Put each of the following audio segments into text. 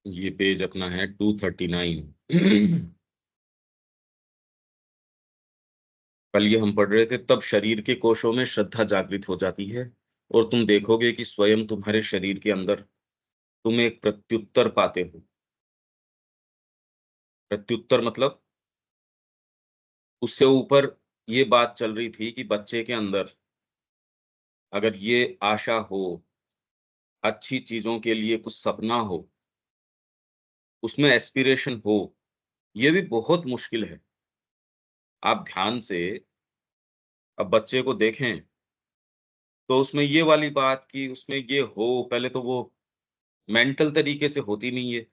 ये पेज अपना है 239। कल ये हम पढ़ रहे थे, तब शरीर के कोशों में श्रद्धा जागृत हो जाती है और तुम देखोगे कि स्वयं तुम्हारे शरीर के अंदर तुम एक प्रत्युत्तर पाते हो। प्रत्युत्तर मतलब उससे ऊपर ये बात चल रही थी कि बच्चे के अंदर अगर ये आशा हो, अच्छी चीजों के लिए कुछ सपना हो, उसमें एस्पिरेशन हो, ये भी बहुत मुश्किल है। आप ध्यान से अब बच्चे को देखें, तो उसमें ये वाली बात कि उसमें ये हो, पहले तो वो मेंटल तरीके से होती नहीं है।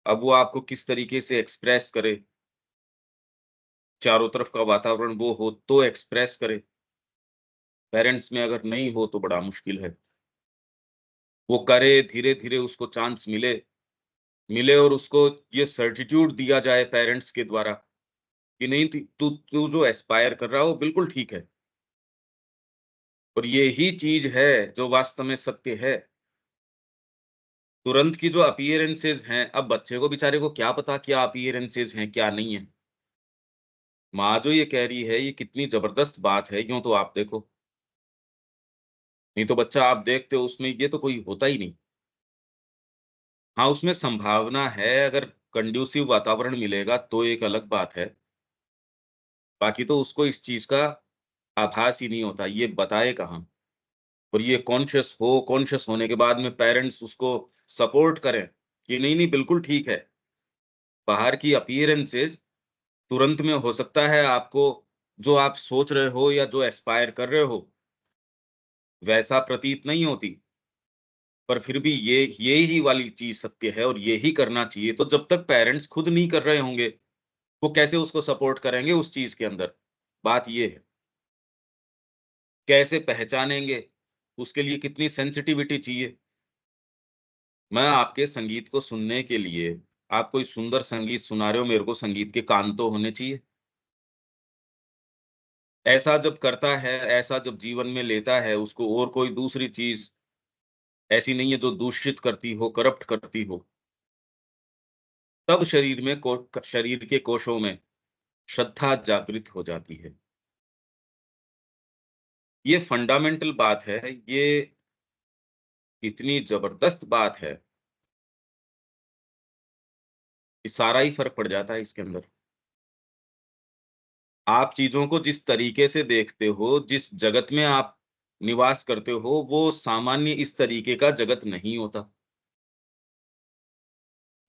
अब वो आपको किस तरीके से एक्सप्रेस करे, चारों तरफ का वातावरण वो हो तो एक्सप्रेस करे। पेरेंट्स में अगर नहीं हो तो बड़ा मुश्किल है। वो करे, धीरे-धीरे उसको चांस मिले, मिले और उसको ये सर्टिट्यूड दिया जाए पेरेंट्स के द्वारा कि नहीं, तू तू जो एस्पायर कर रहा है वो बिल्कुल ठीक है और ये ही चीज़ है जो वास्तव में सत्य है। तुरंत की जो अपीयरेंसेस हैं, अब बच्चे को बेचारे को क्या पता क्या अपीयरेंसेस हैं, क्या नहीं है। माँ जो ये कह रही है, ये कितनी ज़बरदस्त बात है, यूँ तो आप देखो। नहीं तो बच्चा आप देखते हो उसमें ये तो कोई होता ही नहीं। हाँ, उसमें संभावना है, अगर कंड्यूसिव वातावरण मिलेगा तो एक अलग बात है। बाकी तो उसको इस चीज़ का आभास ही नहीं होता, ये बताए कहाँ? और ये कॉन्शियस होने के बाद में पेरेंट्स उसको सपोर्ट करें कि नहीं, नहीं बिल्कुल ठीक है। बाहर की अपीयरेंसेस तुरंत में हो सकता है आपको जो आप सोच रहे हो या जो एस्पायर कर रहे हो, वैसा प्रतीत नहीं होती। पर फिर भी ये ही वाली चीज़ सत्य है और ये ही करना चाहिए। तो जब तक पेरेंट्स खुद नहीं कर रहे होंगे, वो कैसे उसको सपोर्ट करेंगे उस चीज़ के अंदर? बात ये है। कैसे पहचानेंगे? उसके लिए कितनी सेंसिटिविटी चाहिए? मैं आपके संगीत को सुनने के लिए आप कोई सुंदर संगीत सुना रहे हो, मेरे को संगीत के कान तो होने चाहिए। ऐसा जब करता है, ऐसा जब जीवन में लेता है, उसको और कोई दूसरी चीज़ ऐसी नहीं है जो दूषित करती हो, करप्ट करती हो, तब शरीर के कोशों में श्रद्धा जागृत हो जाती है। ये फंडामेंटल बात है, ये इतनी ज़बरदस्त बात है कि सारा ही फ़र्क पड़ जाता है इसके अंदर। आप चीज़ों को जिस तरीके से देखते हो, जिस जगत में आप निवास करते हो, वो सामान्य इस तरीके का जगत नहीं होता।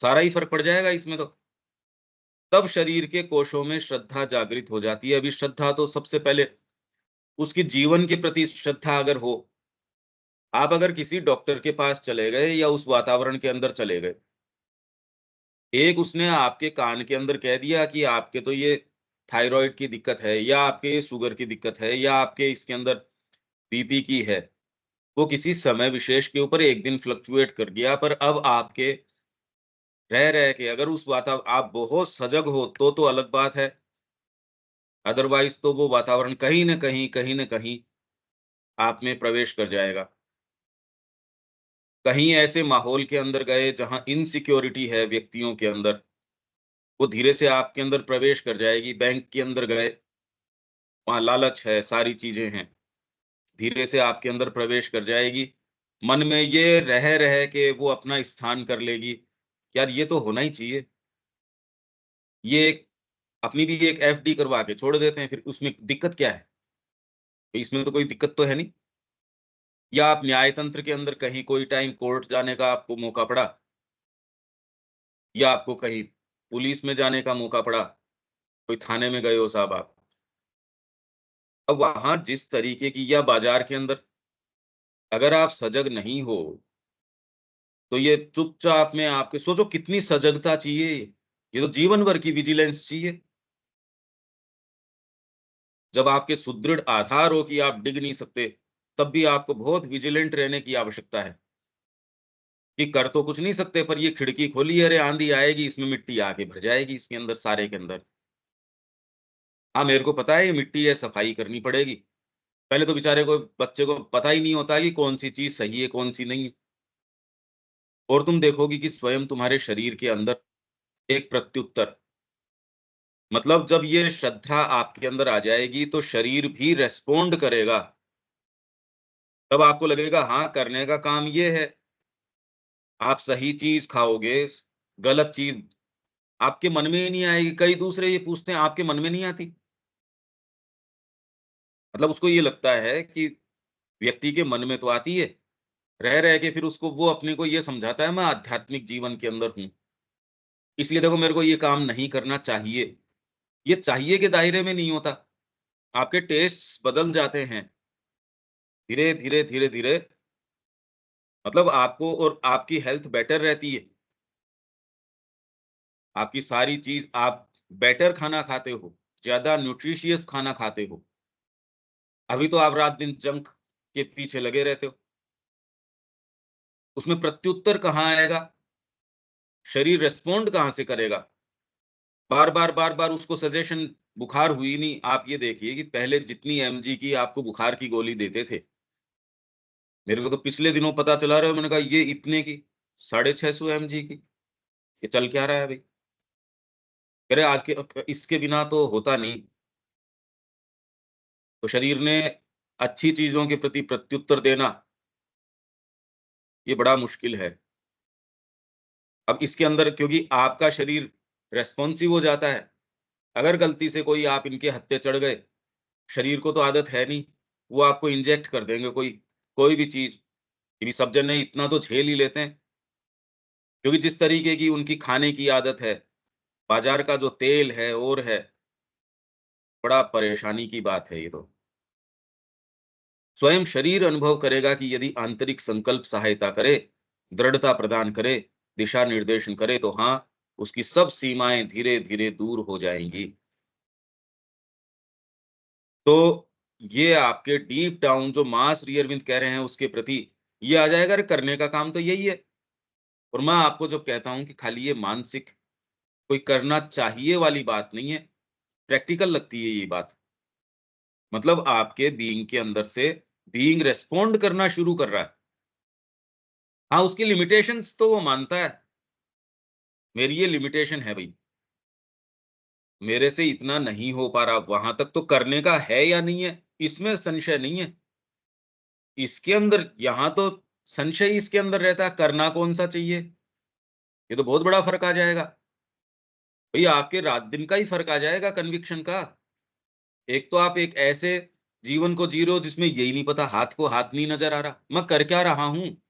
सारा ही फ़र्क पड़ जाएगा इसमें तो। तब शरीर के कोशों में श्रद्धा जागृत हो जाती है। अभी श्रद्धा तो सबसे पहले उसकी जीवन के प्रति श्रद्धा अगर हो, आप अगर किसी डॉक्टर के पास चले गए या उस वातावरण के अंदर चले गए, एक उसने आपके कान के अंदर कह दिया कि आपके तो ये थायरॉइड की दिक्कत है या आपके ये शुगर की दिक्कत है या आपके इसके अंदर बीपी की है। वो किसी समय विशेष के ऊपर एक दिन फ्लक्चुएट कर गया, पर अब आपके रह के अगर उस आप बहुत सजग हो तो अलग बात है। अदरवाइज़ तो वो वातावरण कहीं न कहीं आप में प्रवेश कर जाएगा। कहीं ऐसे माहौल के अंदर गए जहाँ इनसिक्योरिटी है व्यक्तियों के अंदर, वो धीरे से आपके अंदर प्रवेश कर जाएगी। बैंक के अंदर गए, वहाँ लालच है, सारी चीज़ें हैं, धीरे से आपके अंदर प्रवेश कर जाएगी। मन में ये रह के वो अपना स्थान कर लेगी। यार ये तो होना ही चाहिए। ये एक अपनी भी एक एफडी करवा के छोड़ देते हैं, फिर उसमें दिक्कत क्या है? इसमें तो कोई दिक्कत तो है नहीं। या आप न्याय तंत्र के अंदर कहीं कोई टाइम कोर्ट जाने का आपको मौका पड़ा या आपको कहीं पुलिस में जाने का मौका पड़ा, कोई थाने में गए हो साहब आप। अब वहाँ जिस तरीके की या बाज़ार के अंदर अगर आप सजग नहीं हो, तो ये चुपचाप में आपके सोचो कितनी सजगता चाहिए। ये तो जीवन भर की विजिलेंस चाहिए। जब आपके सुदृढ़ आधार हो कि आप डिग नहीं सकते, तब भी आपको बहुत विजिलेंट रहने की आवश्यकता है, कि कर तो कुछ नहीं सकते पर ये खिड़की खोली है, अरे आँधी आएगी, इसमें मिट्टी आके भर जाएगी इसके अंदर सारे के अंदर। हाँ, मेरे को पता है ये मिट्टी है, सफाई करनी पड़ेगी। पहले तो बेचारे को बच्चे को पता ही नहीं होता कि कौन-सी चीज़ सही है, कौन-सी नहीं है। और तुम देखोगी कि स्वयं तुम्हारे शरीर के अंदर एक प्रत्युत्तर, मतलब जब ये श्रद्धा आपके अंदर आ जाएगी तो शरीर भी रेस्पॉन्ड करेगा। तब आपको लगेगा हाँ, करने का काम ये है। आप सही चीज़ खाओगे, गलत चीज़ आपके मन में ही नहीं आएगी। कई दूसरे ये पूछते हैं, आपके मन में नहीं आती? मतलब उसको ये लगता है कि व्यक्ति के मन में तो आती है। रह के फिर उसको वो अपने को ये समझाता है मैं आध्यात्मिक जीवन के अंदर हूँ। इसलिए देखो मेरे को ये काम नहीं करना चाहिए। ये चाहिए के दायरे में नहीं होता। आपके टेस्ट्स बदल जाते हैं। धीरे-धीरे, धीरे-धीरे मतलब आपको और आपकी हेल्थ बेटर रहती है। आपकी सारी चीज़ आप बेटर खाना खाते हो, ज़्यादा न्यूट्रिशियस खाना खाते हो। अभी तो आप रात-दिन जंक के पीछे लगे रहते हो। उसमें प्रत्युत्तर कहाँ आएगा? शरीर रिस्पॉन्ड कहाँ से करेगा? बार-बार, बार-बार उसको सजेशन बुखार हुई नहीं। आप ये देखिए कि पहले जितनी एमजी की आपको बुखार की गोली देते थे, मेरे को तो पिछले दिनों पता चला रहा है, मैंने कहा ये इतने की, 650 एमजी की, ये चल क्या रहा है भई? कह रहे आज के इसके बिना तो होता नहीं। तो शरीर ने अच्छी चीज़ों के प्रति प्रत्युत्तर देना, ये बड़ा मुश्किल है। अब इसके अंदर क्योंकि आपका शरीर रेस्पॉन्सिव हो जाता है। अगर गलती से कोई आप इनके हत्थे चढ़ गए, शरीर को तो आदत है नहीं, वो आपको इंजेक्ट कर देंगे कोई कोई भी चीज़। क्योंकि सब जने इतना तो झेल ही लेते हैं, क्योंकि जिस तरीके की उनकी खाने की आदत है, बाज़ार का जो तेल है और है, बड़ा परेशानी की बात है ये तो। स्वयं शरीर अनुभव करेगा कि यदि आंतरिक संकल्प सहायता करे, दृढ़ता प्रदान करे, दिशा निर्देशन करे तो हाँ, उसकी सब सीमाएँ धीरे-धीरे दूर हो जाएँगी। तो ये आपके डीप डाउन जो माँ श्री अरविंद कह रहे हैं उसके प्रति ये आ जाएगा, अरे करने का काम तो यही है। और मैं आपको जब कहता हूँ कि खाली ये मानसिक कोई करना चाहिए वाली बात नहीं है, प्रैक्टिकल लगती है ये बात। मतलब आपके बीइंग के अंदर से बीइंग रिस्पॉन्ड करना शुरू कर रहा है। हाँ, उसकी लिमिटेशंस तो वो मानता है, मेरी ये लिमिटेशन है भई, मेरे से इतना नहीं हो पा रहा, वहाँ तक तो करने का है या नहीं है, इसमें संशय नहीं है। इसके अंदर यहाँ तो संशय ही इसके अंदर रहता है, करना कौन-सा चाहिए? ये तो बहुत बड़ा फ़र्क आ जाएगा। भई आपके रात-दिन का ही फ़र्क आ जाएगा कन्विक्शन का। एक तो आप एक ऐसे जीवन को जी रहे हो जिसमें यही नहीं पता, हाथ को हाथ नहीं नज़र आ रहा, मैं कर क्या रहा हूँ?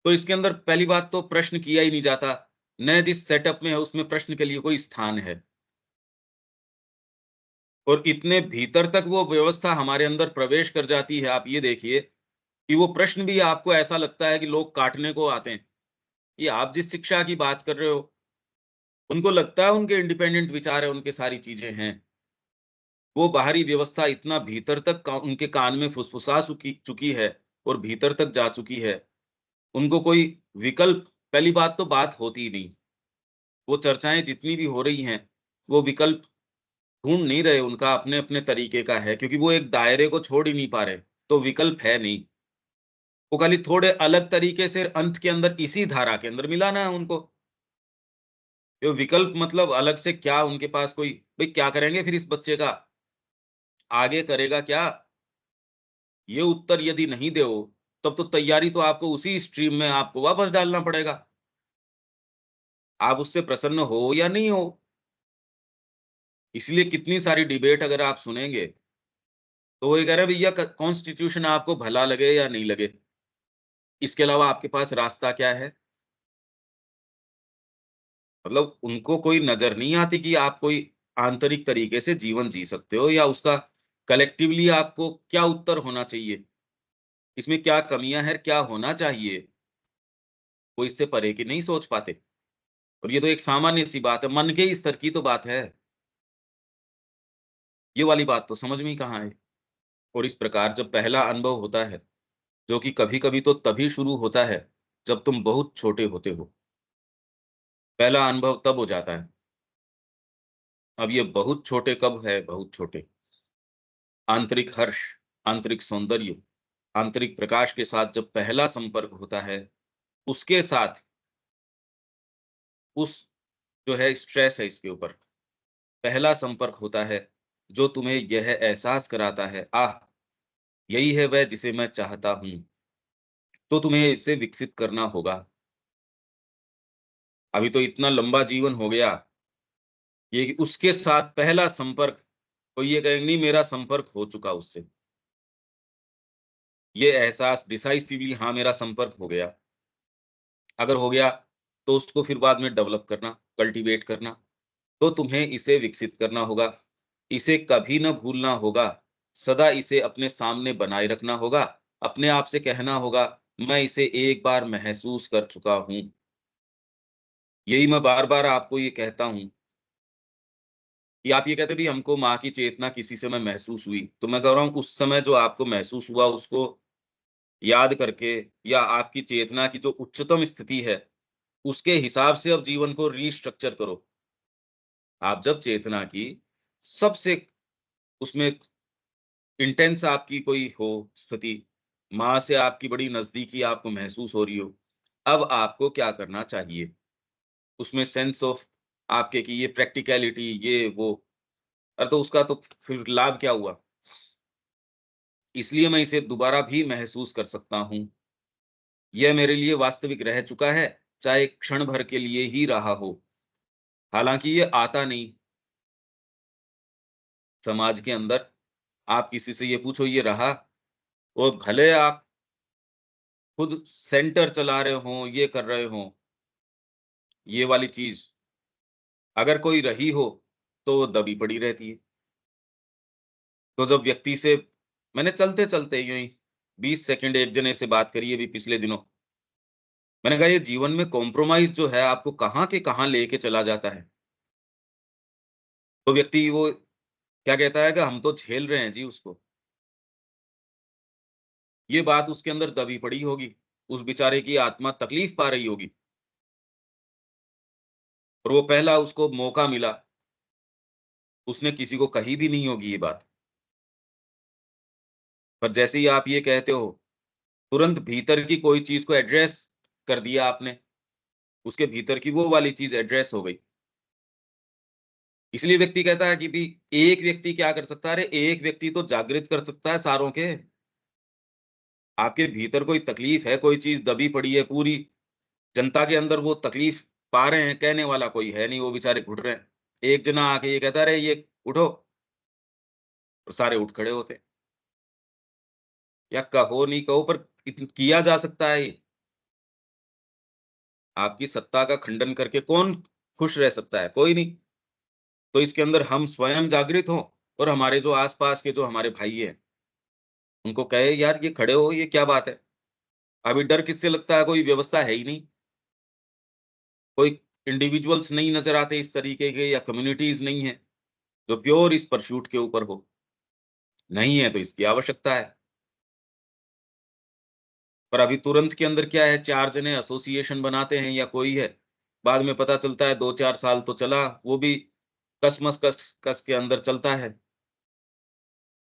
तो इसके अंदर पहली बात तो प्रश्न किया ही नहीं जाता, न जिस सेटअप में है उसमें प्रश्न के लिए कोई स्थान है। और इतने भीतर तक वो व्यवस्था हमारे अंदर प्रवेश कर जाती है, आप ये देखिए कि वो प्रश्न भी आपको ऐसा लगता है कि लोग काटने को आते हैं। ये आप जिस शिक्षा की बात कर रहे हो, उनको लगता है उनके इंडिपेंडेंट विचार है, उनके सारी चीज़ें हैं। वो बाहरी व्यवस्था इतना भीतर तक उनके कान में फुसफुसा चुकी चुकी है और भीतर तक जा चुकी है। उनको कोई विकल्प पहली बात तो बात होती ही नहीं। वो चर्चाएँ जितनी भी हो रही हैं, वो विकल्प ढूँढ नहीं रहे, उनका अपने-अपने तरीके का है क्योंकि वो एक दायरे को छोड़ ही नहीं पा रहे, तो विकल्प है नहीं। वो खाली थोड़े अलग तरीके से अंत के अंदर इसी धारा के अंदर मिलाना है उनको। ये विकल्प मतलब अलग से क्या उनके पास कोई भई क्या करेंगे फिर इस बच्चे का? आगे करेगा क्या? ये उत्तर यदि नहीं दे हो, तब तो तैयारी तो आपको उसी स्ट्रीम में आपको वापस डालना पड़ेगा। आप उससे प्रसन्न हो या नहीं हो। इसलिए कितनी सारी डिबेट अगर आप सुनेंगे, तो वो ये कह रहे हैं भैया क कॉन्स्टिट्यूशन आपको भला लगे या नहीं लगे, इसके अलावा आपके पास रास्ता क्या है? मतलब उनको कोई नज़र नहीं आती कि आप कोई आंतरिक तरीके से जीवन जी सकते हो या उसका कलेक्टिवली आपको क्या उत्तर होना चाहिए, इसमें क्या कमियाँ हैं, क्या होना चाहिए, वो इससे परे की नहीं सोच पाते। और ये तो एक सामान्य-सी बात है, मन के स्तर की तो बात है। ये वाली बात तो समझ में ही कहाँ है। और इस प्रकार जब पहला अनुभव होता है, जो कि कभी-कभी तो तभी शुरू होता है, जब तुम बहुत छोटे होते हो। पहला अनुभव तब हो जाता है। अब ये बहुत छोटे कब है, बहुत छोटे? आंतरिक हर्ष, आंतरिक सौंदर्य, आंतरिक प्रकाश के साथ जब पहला संपर्क होता है, उसके साथ उस जो है स्ट्रेस है इसके ऊपर, पहला संपर्क होता है, जो तुम्हें यह एहसास कराता है, आह! यही है वह जिसे मैं चाहता हूँ। तो तुम्हें इसे विकसित करना होगा। अभी तो इतना लंबा जीवन हो गया, ये उसके साथ पहला संपर्क, तो ये कहेंगे नहीं मेरा संपर्क हो चुका उससे। ये एहसास डिसाइसिवली हाँ, मेरा संपर्क हो गया। अगर हो गया, तो उसको फिर बाद में डेवलप करना, कल्टीवेट करना। तो तुम्हें इसे विकसित करना होगा। इसे कभी न भूलना होगा। सदा इसे अपने सामने बनाए रखना होगा। अपने आप से कहना होगा, मैं इसे एक बार महसूस कर चुका हूँ। यही मैं बार-बार आपको ये कहता हूँ कि आप ये कहते हैं भई हमको माँ की चेतना किसी समय महसूस हुई। तो मैं कह रहा हूँ उस समय जो आपको महसूस हुआ उसको याद करके या आपकी चेतना की जो उच्चतम स्थिति है, उसके हिसाब से अब जीवन को रीस्ट्रक्चर करो। आप जब चेतना की सबसे उसमें इंटेंस आपकी कोई हो स्थिति, माँ से आपकी बड़ी नज़दीकी आपको महसूस हो रही हो, अब आपको क्या करना चाहिए? उसमें सेंस ऑफ आपके कि ये प्रैक्टिकैलिटी ये वो, अरे तो उसका तो फिर लाभ क्या हुआ? इसलिए मैं इसे दोबारा भी महसूस कर सकता हूँ। यह मेरे लिए वास्तविक रह चुका है, चाहे क्षण भर के लिए ही रहा हो। हालाँकि ये आता नहीं, समाज के अंदर आप किसी से ये पूछो ये रहा? और भले आप खुद सेंटर चला रहे हों, ये कर रहे हों, ये वाली चीज़, अगर कोई रही हो, तो वो दबी पड़ी रहती है। तो जब व्यक्ति से मैंने चलते-चलते यूँ ही 20 सेकंड एक जने से बात करी अभी पिछले दिनों। मैंने कहा ये जीवन में कॉम्प्रोमाइज़ जो है आपको कहाँ के कहाँ लेके चला जाता है। तो व्यक्ति वो क्या कहता है कि हम तो झेल रहे हैं जी उसको। ये बात उसके अंदर दबी पड़ी होगी। उस बेचारे की आत्मा तकलीफ़ पा रही होगी और वो पहला उसको मौका मिला, उसने किसी को कही भी नहीं होगी ये बात। पर जैसे ही आप ये कहते हो, तुरंत भीतर की कोई चीज़ को एड्रेस कर दिया आपने, उसके भीतर की वो वाली चीज़ एड्रेस हो गई। इसलिए व्यक्ति कहता है कि भई एक व्यक्ति क्या कर सकता है? अरे एक व्यक्ति तो जागृत कर सकता है सारों के। आपके भीतर कोई तकलीफ़ है, कोई चीज़ दबी पड़ी है, पूरी जनता के अंदर वो तकलीफ़ पा रहे हैं, कहने वाला कोई है नहीं, वो बेचारे घुट रहे हैं। एक जना आके ये कहता है, "अरे ये उठो" और सारे उठ खड़े होते हैं। या कहो नहीं कहो पर किया जा सकता है ये। आपकी सत्ता का खंडन करके कौन खुश रह सकता है? कोई नहीं। तो इसके अंदर हम स्वयं जागृत हों और हमारे जो आस-पास के जो हमारे भाई हैं, उनको कहे यार ये खड़े हो, ये क्या बात है? अभी डर किससे लगता है? कोई व्यवस्था है ही नहीं। कोई इंडिविजुअल्स नहीं नज़र आते इस तरीके के या कम्युनिटीज़ नहीं है, जो प्योर इस परस्यूट के ऊपर हो। नहीं है तो इसकी आवश्यकता है। पर अभी तुरंत के अंदर क्या है 4 जने एसोसिएशन बनाते हैं या कोई है, बाद में पता चलता है 2-4 साल तो चला, वो भी कस कस के अंदर चलता है,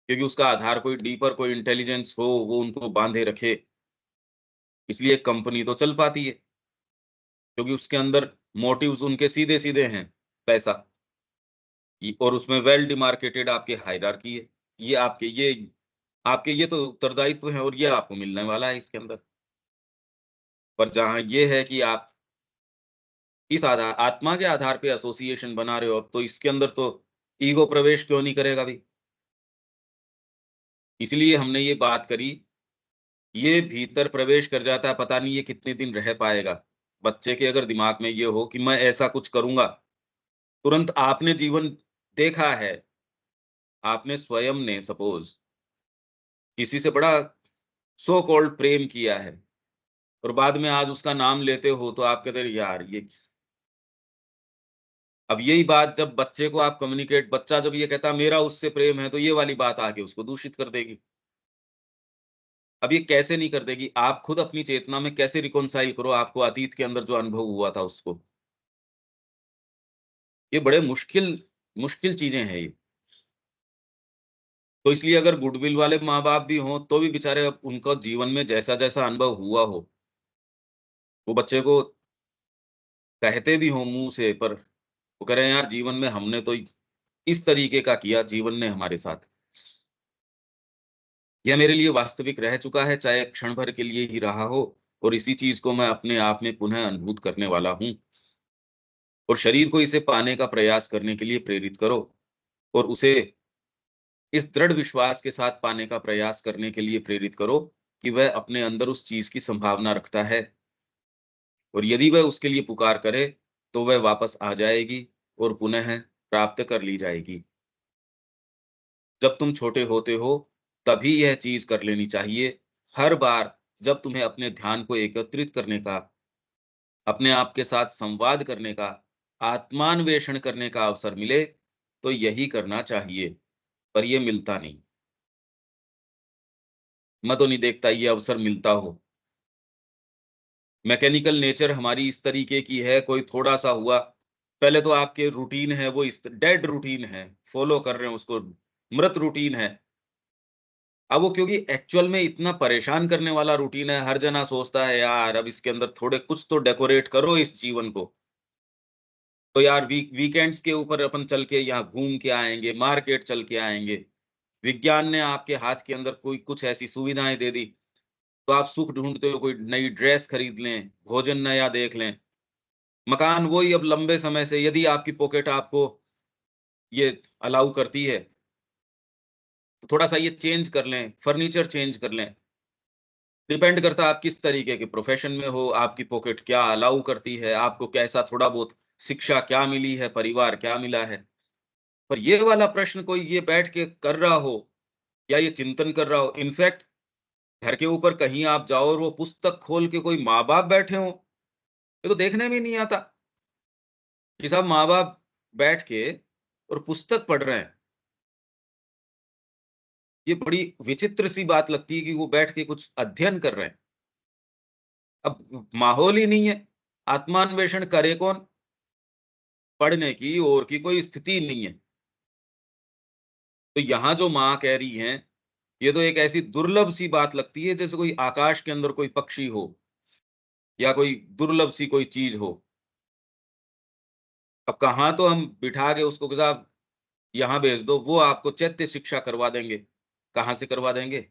क्योंकि उसका आधार कोई डीपर कोई इंटेलिजेंस हो, वो उनको बाँधे रखे, इसलिए कंपनी तो चल पाती है, क्योंकि उसके अंदर मोटिव्स उनके सीधे-सीधे हैं, पैसा। और उसमें वेल डिमार्केटेड आपकी हायरार्की है। ये तो उत्तरदायित्व है और ये आपको मिलने वाला है इसके अंदर। पर जहाँ ये है कि आप इस आत्मा के आधार पे एसोसिएशन बना रहे हो, अब तो इसके अंदर तो ईगो प्रवेश क्यों नहीं करेगा भई? इसलिए हमने ये बात करी, ये भीतर प्रवेश कर जाता है, पता नहीं ये कितने दिन रह पाएगा। बच्चे के अगर दिमाग में ये हो कि मैं ऐसा कुछ करूँगा, तुरंत आपने जीवन देखा है, आपने स्वयं ने सपोज़ किसी से बड़ा सो कॉल्ड प्रेम किया है और बाद में आज उसका नाम लेते हो तो आप कहते हो यार ये अब यही बात जब बच्चे को आप कम्युनिकेट बच्चा जब ये कहता है मेरा उससे प्रेम है तो ये वाली बात आके उसको दूषित कर देगी। अब ये कैसे नहीं कर देगी? आप खुद अपनी चेतना में कैसे रिकॉन्साइल करो आपको अतीत के अंदर जो अनुभव हुआ था उसको। ये बड़े मुश्किल मुश्किल चीज़ें हैं ये। तो इसलिए अगर गुडविल वाले माँ-बाप भी हों तो भी बेचारे अब उनका जीवन में जैसा-जैसा अनुभव हुआ हो वो बच्चे को कहते भी हों मुँह से, पर वो कह रहे हैं यार जीवन में हमने तो इस तरीके का किया जीवन ने हमारे साथ। यह मेरे लिए वास्तविक रह चुका है, चाहे क्षण भर के लिए ही रहा हो, और इसी चीज़ को मैं अपने आप में पुनः अनुभूत करने वाला हूँ। और शरीर को इसे पाने का प्रयास करने के लिए प्रेरित करो, और उसे इस दृढ़ विश्वास के साथ पाने का प्रयास करने के लिए प्रेरित करो कि वह अपने अंदर उस चीज़ की संभावना रखता है, और यदि वह उसके लिए पुकार करे, तो वह वापस आ जाएगी और पुनः प्राप्त कर ली जाएगी। जब तुम छोटे होते हो, तभी यह चीज़ कर लेनी चाहिए। हर बार जब तुम्हें अपने ध्यान को एकत्रित करने का, अपने आप के साथ संवाद करने का, आत्मान्वेषण करने का अवसर मिले, तो यही करना चाहिए, पर ये मिलता नहीं। मैं तो नहीं देखता ये अवसर मिलता हो। मैकेनिकल नेचर हमारी इस तरीके की है, कोई थोड़ा-सा हुआ, पहले तो आपके रूटीन है वो इस डेड रूटीन है, फॉलो कर रहे हैं उसको, मृत रूटीन है। अब वो क्योंकि एक्चुअल में इतना परेशान करने वाला रूटीन है, हर जना सोचता है यार अब इसके अंदर थोड़े कुछ तो डेकोरेट करो इस जीवन को। तो यार वीकेंड्स के ऊपर अपन चल के यहाँ घूम के आएँगे, मार्केट चल के आएँगे। विज्ञान ने आपके हाथ के अंदर कोई कुछ ऐसी सुविधाएँ दे दी, तो आप सुख ढूँढते हो, कोई नई ड्रेस खरीद लें, भोजन नया देख लें। मकान वही अब लंबे समय से, यदि आपकी पॉकेट आपको ये अलाउ करती है, तो थोड़ा-सा ये चेंज कर लें, फर्नीचर चेंज कर लें। डिपेंड करता है आप किस तरीके के प्रोफ़ेशन में हो, आपकी पॉकेट क्या अलाउ करती है, आपको कैसा थोड़ा बहुत शिक्षा क्या मिली है, परिवार क्या मिला है। पर ये वाला प्रश्न कोई ये बैठ के कर रहा हो या ये चिंतन कर रहा हो, इनफैक्ट घर के ऊपर कहीं आप जाओ और वो पुस्तक खोल के कोई माँ-बाप बैठे हों, ये तो देखने में ही नहीं आता कि साहब माँ-बाप बैठ के और पुस्तक पढ़ रहे हैं। ये बड़ी विचित्र सी बात लगती है कि वो बैठ के कुछ अध्ययन कर रहे हैं। अब माहौल ही नहीं है, आत्मान्वेषण करे कौन? पढ़ने की और की कोई स्थिति नहीं है। तो यहाँ जो माँ कह रही हैं, ये तो एक ऐसी दुर्लभ सी बात लगती है जैसे कोई आकाश के अंदर कोई पक्षी हो या कोई दुर्लभ सी कोई चीज़ हो। अब कहाँ तो हम बिठा के उसको कि साहब यहाँ भेज दो, वो आपको चैत्य शिक्षा करवा देंगे। कहाँ से करवा देंगे?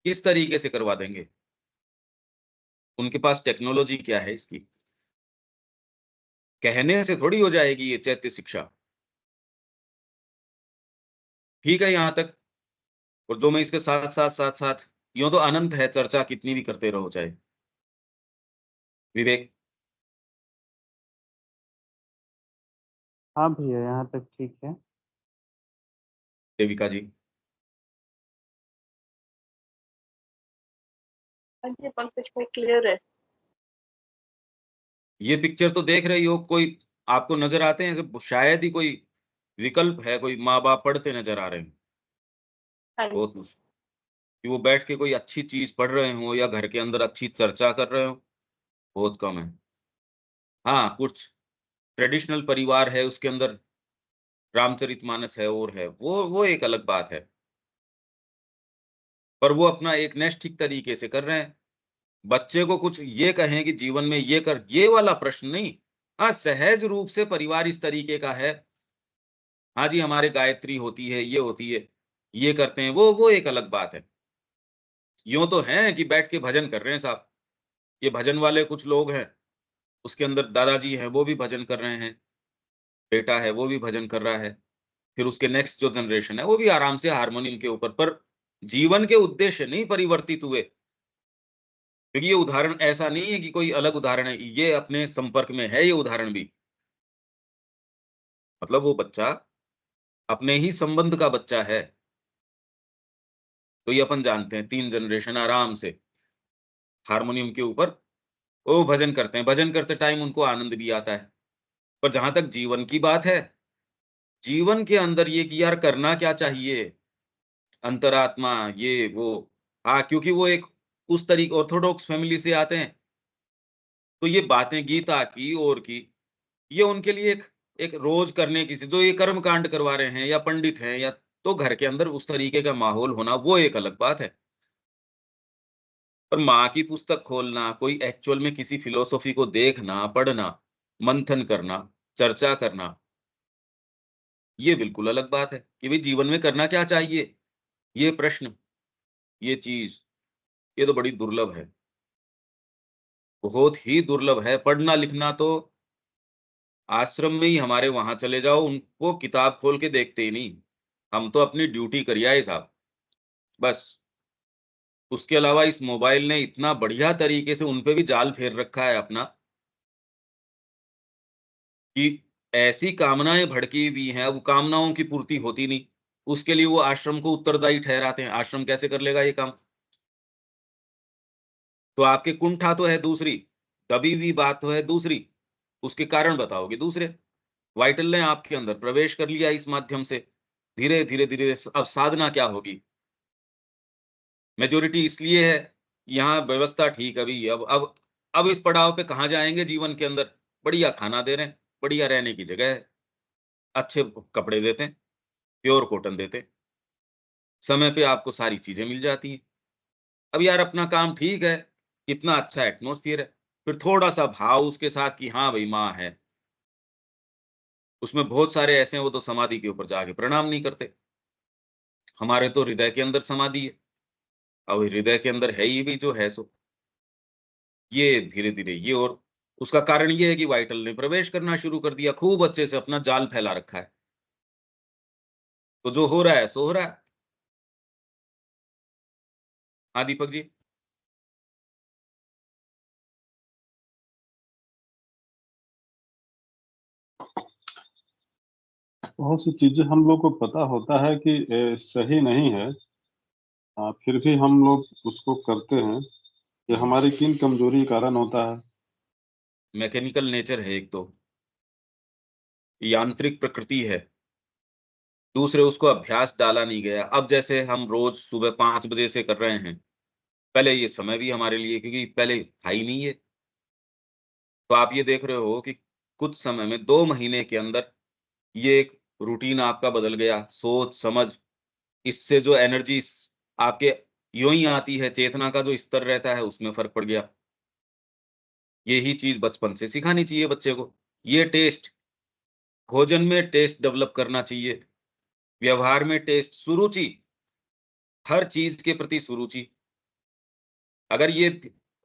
किस तरीके से करवा देंगे? उनके पास टेक्नोलॉजी क्या है इसकी? कहने से थोड़ी हो जाएगी ये चैत्य शिक्षा। ठीक है यहाँ तक, और जो मैं इसके साथ-साथ, साथ-साथ यूँ तो अनंत है, चर्चा कितनी भी करते रहो चाहे। विवेक, हाँ भैया, यहाँ तक ठीक है। देविका जी, हाँ जी, पंकज भाई क्लियर है। ये पिक्चर तो देख रही हो, कोई आपको नज़र आते हैं ऐसे, शायद ही कोई विकल्प है, कोई माँ-बाप पढ़ते नज़र आ रहे हैं। हाँ जी। बहुत मुश्किल कि वो बैठ के कोई अच्छी चीज़ पढ़ रहे हों या घर के अंदर अच्छी चर्चा कर रहे हों, बहुत कम है। हाँ, कुछ ट्रेडिशनल परिवार है, उसके अंदर रामचरितमानस है और है, वो एक अलग बात है। पर वो अपना एक नैष्ठिक तरीके से कर रहे हैं। बच्चे को कुछ ये कहें कि जीवन में ये कर, ये वाला प्रश्न नहीं। हाँ, सहज रूप से परिवार इस तरीके का है, हाँ जी, हमारे गायत्री होती है, ये होती है, ये करते हैं, वो एक अलग बात है। यूँ तो हैं कि बैठ के भजन कर रहे हैं साहब, ये भजन वाले कुछ लोग हैं, उसके अंदर दादाजी हैं, वो भी भजन कर रहे हैं, बेटा है, वो भी भजन कर रहा है। फिर उसके नेक्स्ट जो जनरेशन है, वो भी आराम से हारमोनियम के ऊपर, पर जीवन के उद्देश्य नहीं परिवर्तित हुए। क्योंकि ये उदाहरण ऐसा नहीं है कि कोई अलग उदाहरण है, ये अपने संपर्क में है ये उदाहरण भी। मतलब वो बच्चा अपने ही संबंध का बच्चा है। तो ये अपन जानते हैं 3 जनरेशन आराम से हारमोनियम के ऊपर वो भजन करते हैं। भजन करते टाइम उनको आनंद भी आता है। पर जहाँ तक जीवन की बात है, जीवन के अंदर ये कि यार करना क्या चाहिए? अंतरात्मा ये वो, हाँ, क्योंकि वो एक उस ऑर्थोडॉक्स फैमिली से आते हैं, तो ये बातें गीता की और की, ये उनके लिए एक एक रोज़ करने की जो ये कर्म कांड करवा रहे हैं या पंडित हैं या, तो घर के अंदर उस तरीके का माहौल होना वो एक अलग बात है। पर माँ की पुस्तक खोलना, कोई एक्चुअल में किसी फिलॉसफी को देखना, पढ़ना, मंथन करना, चर्चा करना, ये बिल्कुल अलग बात है कि भई जीवन में करना क्या चाहिए? ये प्रश्न, ये चीज़, ये तो बड़ी दुर्लभ है। बहुत ही दुर्लभ है। पढ़ना-लिखना तो आश्रम में ही हमारे वहाँ चले जाओ, उनको किताब खोल के देखते ही नहीं। हम तो अपनी ड्यूटी करी आए साहब, बस। उसके अलावा इस मोबाइल ने इतना बढ़िया तरीके से उन पे भी जाल फेर रखा है अपना, कि ऐसी कामनाएँ भड़की हुई हैं, अब कामनाओं की पूर्ति होती नहीं। उसके लिए वो आश्रम को उत्तरदायी ठहराते हैं। आश्रम कैसे कर लेगा ये काम? तो आपके कुंठा तो है दूसरी, दबी हुई बात तो है दूसरी, उसके कारण बताओगे दूसरे। वाइटल ने आपके अंदर प्रवेश कर लिया इस माध्यम से। धीरे, धीरे, धीरे अब साधना क्या होगी? मेजॉरिटी इसलिए है, यहाँ व्यवस्था ठीक अभी अब इस पड़ाव पे कहाँ जाएँगे जीवन के अंदर? बढ़िया खाना दे रहे हैं, बढ़िया रहने की जगह है, अच्छे कपड़े देते हैं, प्योर कॉटन देते हैं, समय पे आपको सारी चीज़ें मिल जाती हैं। अब यार अपना काम ठीक है, कितना अच्छा एटमॉस्फियर है, फिर थोड़ा-सा भाव उसके साथ कि हाँ भई माँ है। उसमें बहुत सारे ऐसे हैं वो तो समाधि के ऊपर जाके प्रणाम नहीं करते। हमारे तो हृदय के अंदर समाधि है। अब हृदय के अंदर है ही भी जो है सो। ये धीरे-धीरे ये और उसका कारण ये है कि वाइटल ने प्रवेश करना शुरू कर दिया, खूब अच्छे से अपना जाल फैला रखा है। तो जो हो रहा है सो हो रहा है। हाँ, दीपक जी। बहुत सी चीजें हम लोग को पता होता है कि सही नहीं है, फिर भी हम लोग उसको करते हैं। ये हुँ, हमारी किन कमजोरी के कारण होता है? मैकेनिकल नेचर है एक तो, यांत्रिक प्रकृति है। दूसरे उसको अभ्यास डाला नहीं गया। अब जैसे हम रोज़ सुबह 5 बजे से कर रहे हैं, पहले ये समय भी हमारे लिए क्योंकि पहले था ही नहीं ये। तो आप ये देख रहे हो कि कुछ समय में 2 महीने के अंदर ये एक रूटीन आपका बदल गया, सोच-समझ इससे जो एनर्जी स आपके यूँ ही आती है, चेतना का जो स्तर रहता है, उसमें फ़र्क पड़ गया। यही चीज़ बचपन से सिखानी चाहिए बच्चे को। ये टेस्ट, भोजन में टेस्ट डेवलप करना चाहिए, व्यवहार में टेस्ट, सुरुचि, हर चीज़ के प्रति सुरुचि। अगर ये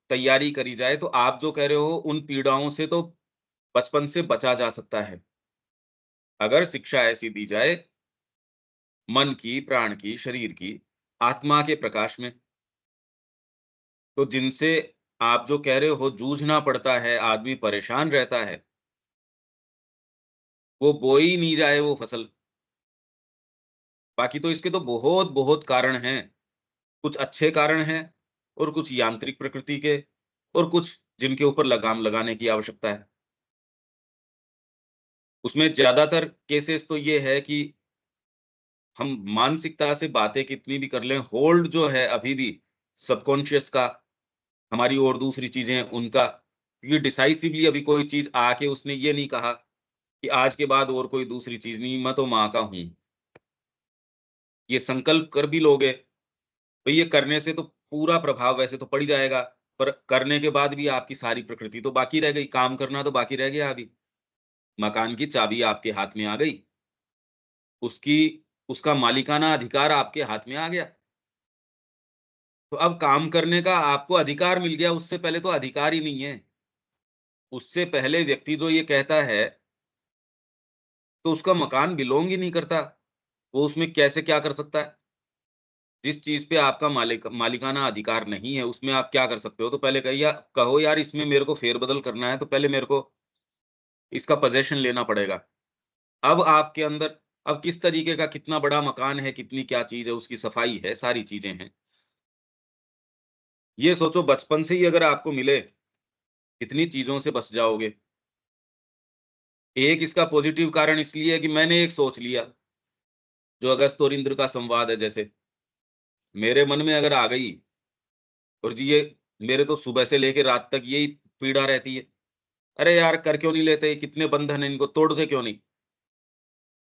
तैयारी करी जाए, तो आप जो कह रहे हो, उन पीड़ाओं से तो बचपन से बचा जा सकता है। अगर शिक्षा ऐसी दी जाए, मन की, प्राण की, शरीर की, आत्मा के प्रकाश में, तो जिनसे आप जो कह रहे हो जूझना पड़ता है, आदमी परेशान रहता है, वो बोई नहीं जाए वो फसल। बाकी तो इसके तो बहुत-बहुत कारण हैं। कुछ अच्छे कारण हैं और कुछ यांत्रिक प्रकृति के और कुछ जिनके ऊपर लगाम लगाने की आवश्यकता है। उसमें ज़्यादातर केसेस तो ये है कि हम मानसिकता से बातें कितनी भी कर लें, होल्ड जो है अभी भी सबकॉन्शियस का, हमारी और दूसरी चीज़ें उनका, ये डिसाइसिवली अभी कोई चीज़ आके उसने ये नहीं कहा कि आज के बाद और कोई दूसरी चीज़ नहीं, मैं तो माँ का हूँ। ये संकल्प कर भी लोगे, तो ये करने से तो पूरा प्रभाव वैसे तो पड़ ही जाएगा, पर करने के बाद भी आपकी सारी प्रकृति तो बाकी रह गई, काम करना तो बाकी रह गया अभी। मकान की चाबी आपके हाथ में आ गई, उसकी उसका मालिकाना अधिकार आपके हाथ में आ गया। तो अब काम करने का आपको अधिकार मिल गया, उससे पहले तो अधिकार ही नहीं है। उससे पहले व्यक्ति जो ये कहता है, तो उसका मकान बिलॉन्ग ही नहीं करता। वो उसमें कैसे क्या कर सकता है? जिस चीज़ पे आपका मालिकाना अधिकार नहीं है, उसमें आप क्या कर सकते हो? तो पहले कहो यार इसमें मेरे को फेर-बदल करना है, तो पहले मेरे को इसका पॉज़ेशन लेना पड़ेगा। अब आपके अंदर अब किस तरीके का कितना बड़ा मकान है, कितनी क्या चीज़ है, उसकी सफाई है, सारी चीज़ें हैं। ये सोचो बचपन से ही अगर आपको मिले, कितनी चीज़ों से बच जाओगे। एक इसका पॉज़िटिव कारण इसलिए है कि मैंने एक सोच लिया, जो अगस्त और इंद्र का संवाद है जैसे, मेरे मन में अगर आ गई और जी ये मेरे तो सुबह से लेके रात तक यही पीड़ा रहती है। अरे यार कर क्यों नहीं लेते? कितने बंधन हैं इनको तोड़ते क्यों नहीं?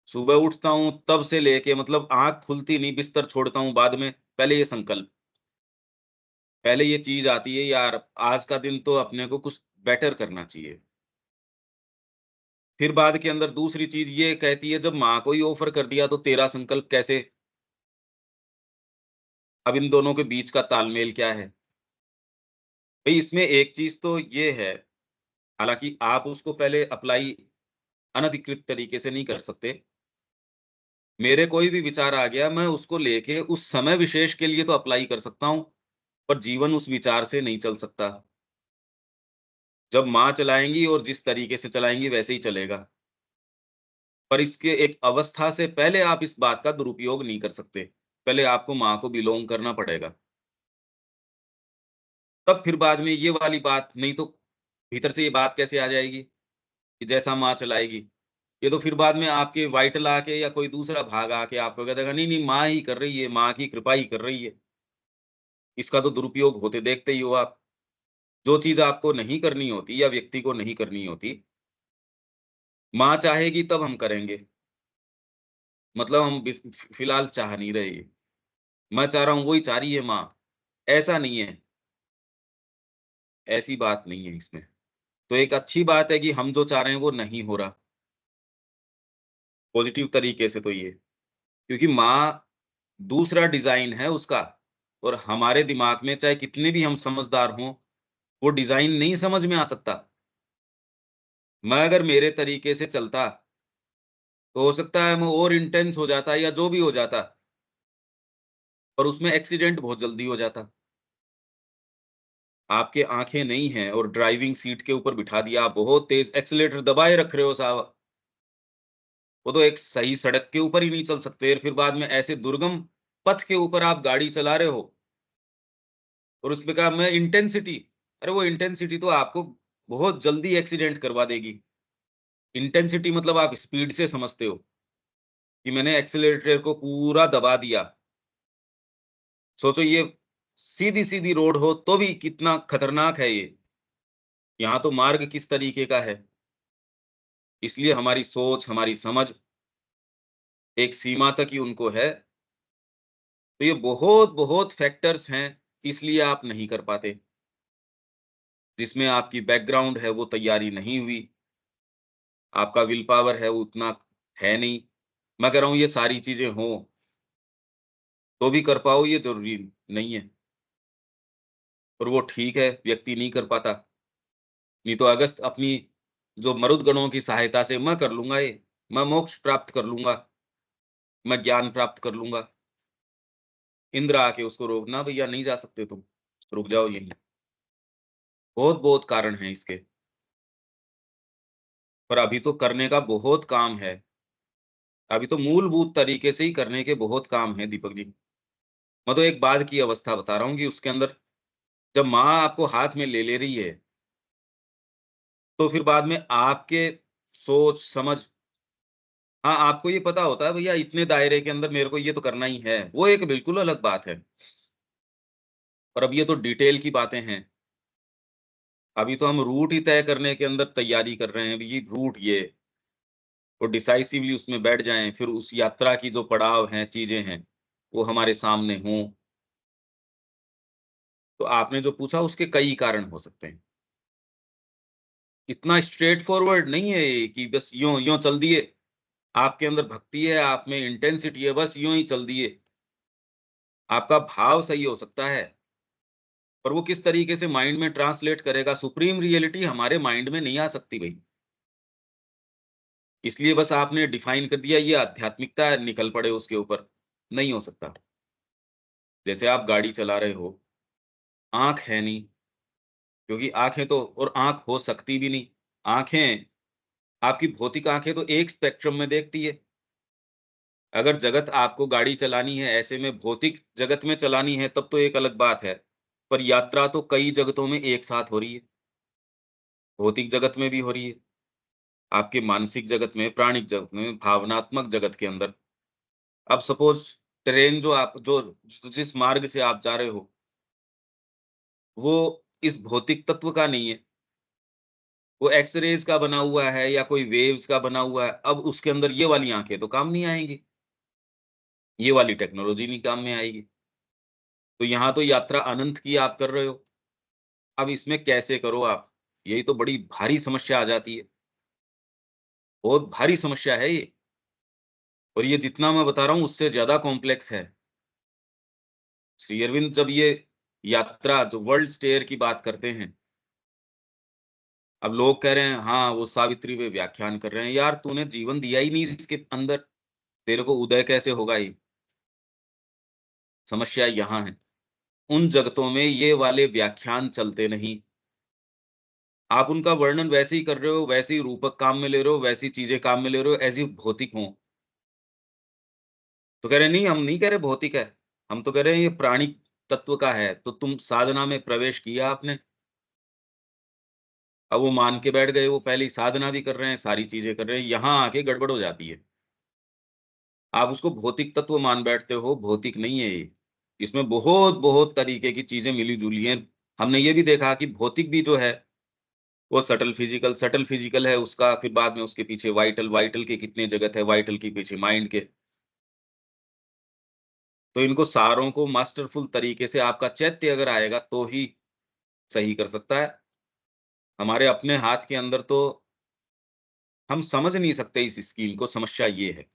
सुबह उठता हूँ तब से लेके मतलब आँख खुलती नहीं, बिस्तर छोड़ता हूँ बाद में, पहले ये संकल्प, पहले ये चीज़ आती है यार आज का दिन तो अपने को कुछ बेटर करना चाहिए। फिर बाद के अंदर दूसरी चीज़ ये कहती है जब माँ को ही ऑफ़र कर दिया तो तेरा संकल्प कैसे? अब इन दोनों के बीच का तालमेल क्या है? भई इसमें एक चीज़ तो ये है, हालाँकि आप उसको पहले अप्लाई अनधिकृत तरीके से नहीं कर सकते। मेरे कोई भी विचार आ गया, मैं उसको लेके उस समय विशेष के लिए तो अप्लाई कर सकता हूँ, पर जीवन उस विचार से नहीं चल सकता। जब माँ चलाएँगी और जिस तरीके से चलाएँगी वैसे ही चलेगा। पर इसके एक अवस्था से पहले आप इस बात का दुरुपयोग नहीं कर सकते। पहले आपको माँ को बिलॉन्ग करना पड़ेगा। तब फिर बाद में ये वाली बात नहीं तो भीतर से ये बात कैसे आ जाएगी कि जैसा माँ चलाएगी। ये तो फिर बाद में आपके वाइटल आके या कोई दूसरा भाग आके आपको कह देगा नहीं, नहीं माँ ही कर रही है, माँ की कृपा ही कर रही है। इसका तो दुरुपयोग होते देखते ही हो आप। जो चीज़ आपको नहीं करनी होती या व्यक्ति को नहीं करनी होती, माँ चाहेगी तब हम करेंगे। मतलब हम फिलहाल चाह नहीं रहे ये। मैं चाह रहा हूँ, वही चाह रही है माँ। ऐसा नहीं है, ऐसी बात नहीं है इसमें। तो एक अच्छी बात है कि हम जो चाह रहे हैं वो नहीं हो रहा, पॉज़िटिव तरीके से तो ये। क्योंकि माँ दूसरा डिज़ाइन है उसका और हमारे दिमाग में चाहे कितने भी हम समझदार हों, वो डिज़ाइन नहीं समझ में आ सकता। मैं अगर मेरे तरीके से चलता, तो हो सकता है मैं और इंटेंस हो जाता या जो भी हो जाता, पर उसमें एक्सीडेंट बहुत जल्दी हो जाता। आपके आँखें नहीं हैं और ड्राइविंग सीट के ऊपर बिठा दिया, आप बहुत तेज़ एक्सेलेरेटर दबाए रख रहे हो साहब। वो तो एक सही सड़क के ऊपर ही नहीं चल सकते, फिर बाद में ऐसे दुर्गम पथ के ऊपर आप गाड़ी चला रहे हो और उसमें कहा मैं इंटेंसिटी, अरे वो इंटेंसिटी तो आपको बहुत जल्दी एक्सीडेंट करवा देगी। इंटेंसिटी मतलब आप स्पीड से समझते हो कि मैंने एक्सेलरेटर को पूरा दबा दिया। सोचो ये सीधी-सीधी रोड हो तो भी कितना खतरनाक है ये। यहाँ तो मार्ग किस तरीके का है। इसलिए हमारी सोच, हमारी समझ एक सीमा तक ही उनको है। तो ये बहुत-बहुत फैक्टर्स हैं, इसलिए आप नहीं कर पाते। जिसमें आपकी बैकग्राउंड है वो तैयारी नहीं हुई, आपका विल पावर है वो उतना है नहीं। मैं कह रहा हूँ ये सारी चीज़ें हों, तो भी कर पाओ ये ज़रूरी नहीं है। और वो ठीक है, व्यक्ति नहीं कर पाता। नहीं तो अगस्त अपनी जो मरुद गणों की सहायता से मैं कर लूँगा ये, मैं मोक्ष प्राप्त कर लूँगा, मैं ज्ञान प्राप्त कर लूँगा। इंद्र आके उसको रोकना भैया नहीं जा सकते तुम, रुक जाओ यहीं। बहुत-बहुत कारण हैं इसके, पर अभी तो करने का बहुत काम है। अभी तो मूलभूत तरीके से ही करने के बहुत काम हैं दीपक जी। मैं तो एक बाद की अवस्था बता रहा हूँ कि उसके अंदर जब माँ आपको हाथ में ले रही है, तो फिर बाद में आपके सोच, समझ, हाँ, आपको ये पता होता है भैया इतने दायरे के अंदर मेरे को ये तो करना ही है, वो एक बिल्कुल अलग बात है। और अब ये तो डिटेल की बातें हैं। अभी तो हम रूट ही तय करने के अंदर तैयारी कर रहे हैं, ये रूट ये और डिसाइसिवली उसमें बैठ जाएँ, फिर उस यात्रा की जो पड़ाव हैं, चीज़ें हैं, वो हमारे सामने हों। तो आपने जो पूछा उसके कई कारण हो सकते हैं। इतना स्ट्रेट फॉरवर्ड नहीं है ये कि बस यूँ चल दिए। आपके अंदर भक्ति है, आप में इंटेंसिटी है, बस यूँ ही चल दिए। आपका भाव सही हो सकता है, पर वो किस तरीके से माइंड में ट्रांसलेट करेगा, सुप्रीम रियलिटी हमारे माइंड में नहीं आ सकती भई। इसलिए बस आपने डिफाइन कर दिया ये आध्यात्मिकता है, निकल पड़े उसके ऊपर, नहीं हो सकता। जैसे आप गाड़ी चला रहे हो, आँख है नहीं, क्योंकि आँखें तो और आँख हो सकती भी नहीं। आँखें आपकी भौतिक आँखें तो एक स्पेक्ट्रम में देखती है। अगर जगत आपको गाड़ी चलानी है, ऐसे में भौतिक जगत में चलानी है, तब तो एक अलग बात है। पर यात्रा तो कई जगतों में एक साथ हो रही है। भौतिक जगत में भी हो रही है, आपके मानसिक जगत में, प्राणिक जगत में, भावनात्मक जगत के अंदर। अब सपोज़ ट्रेन जो जिस मार्ग से आप जा रहे हो, वो इस भौतिक तत्व का नहीं है। वो एक्स-रेज़ का बना हुआ है या कोई वेव्स का बना हुआ है। अब उसके अंदर ये वाली आँखें तो काम नहीं आएँगी, ये वाली टेक्नोलॉज़ी नहीं काम में आएगी। तो यहाँ तो यात्रा अनंत की आप कर रहे हो। अब इसमें कैसे करो आप? यही तो बड़ी भारी समस्या आ जाती है। बहुत भारी समस्या है ये, और ये जितना मैं बता रहा हूँ उससे ज़्यादा कॉम्प्लेक्स है। श्री अरविंद जब ये यात्रा जो वर्ल्ड स्टेयर की बात करते हैं, अब लोग कह रहे हैं हाँ, वो सावित्री पे व्याख्यान कर रहे हैं। यार तूने जीवन दिया ही नहीं इसके अंदर, तेरे को उदय कैसे होगा ये? समस्या यहाँ है। उन जगतों में ये वाले व्याख्यान चलते नहीं। आप उनका वर्णन वैसे ही कर रहे हो, वैसे ही रूपक काम में ले रहे हो, वैसी चीज़ें काम में ले रहे हो, ऐसी भौतिक हों। तो कह रहे हैं नहीं, हम नहीं कह रहे भौतिक है, हम तो कह रहे हैं ये प्राणिक तत्व का है। तो तुम साधना में प्रवेश किया आपने, अब वो मान के बैठ गए, वो पहले ही साधना भी कर रहे हैं, सारी चीज़ें कर रहे हैं, यहाँ आके गड़बड़ हो जाती है। आप उसको भौतिक तत्व मान बैठते हो, भौतिक नहीं है ये। इसमें बहुत-बहुत तरीके की चीज़ें मिली-जुली हैं। हमने ये भी देखा कि भौतिक भी जो है, वो सटल फिज़िकल है उसका, फिर बाद में उसके पीछे वाइटल, वाइटल के कितने जगत है, वाइटल के पीछे माइंड के। तो इनको सारों को मास्टरफुल तरीके से आपका चैत्य अगर आएगा तो ही सही कर सकता है। हमारे अपने हाथ के अंदर तो हम समझ नहीं सकते इस स्कीम को, समस्या ये है।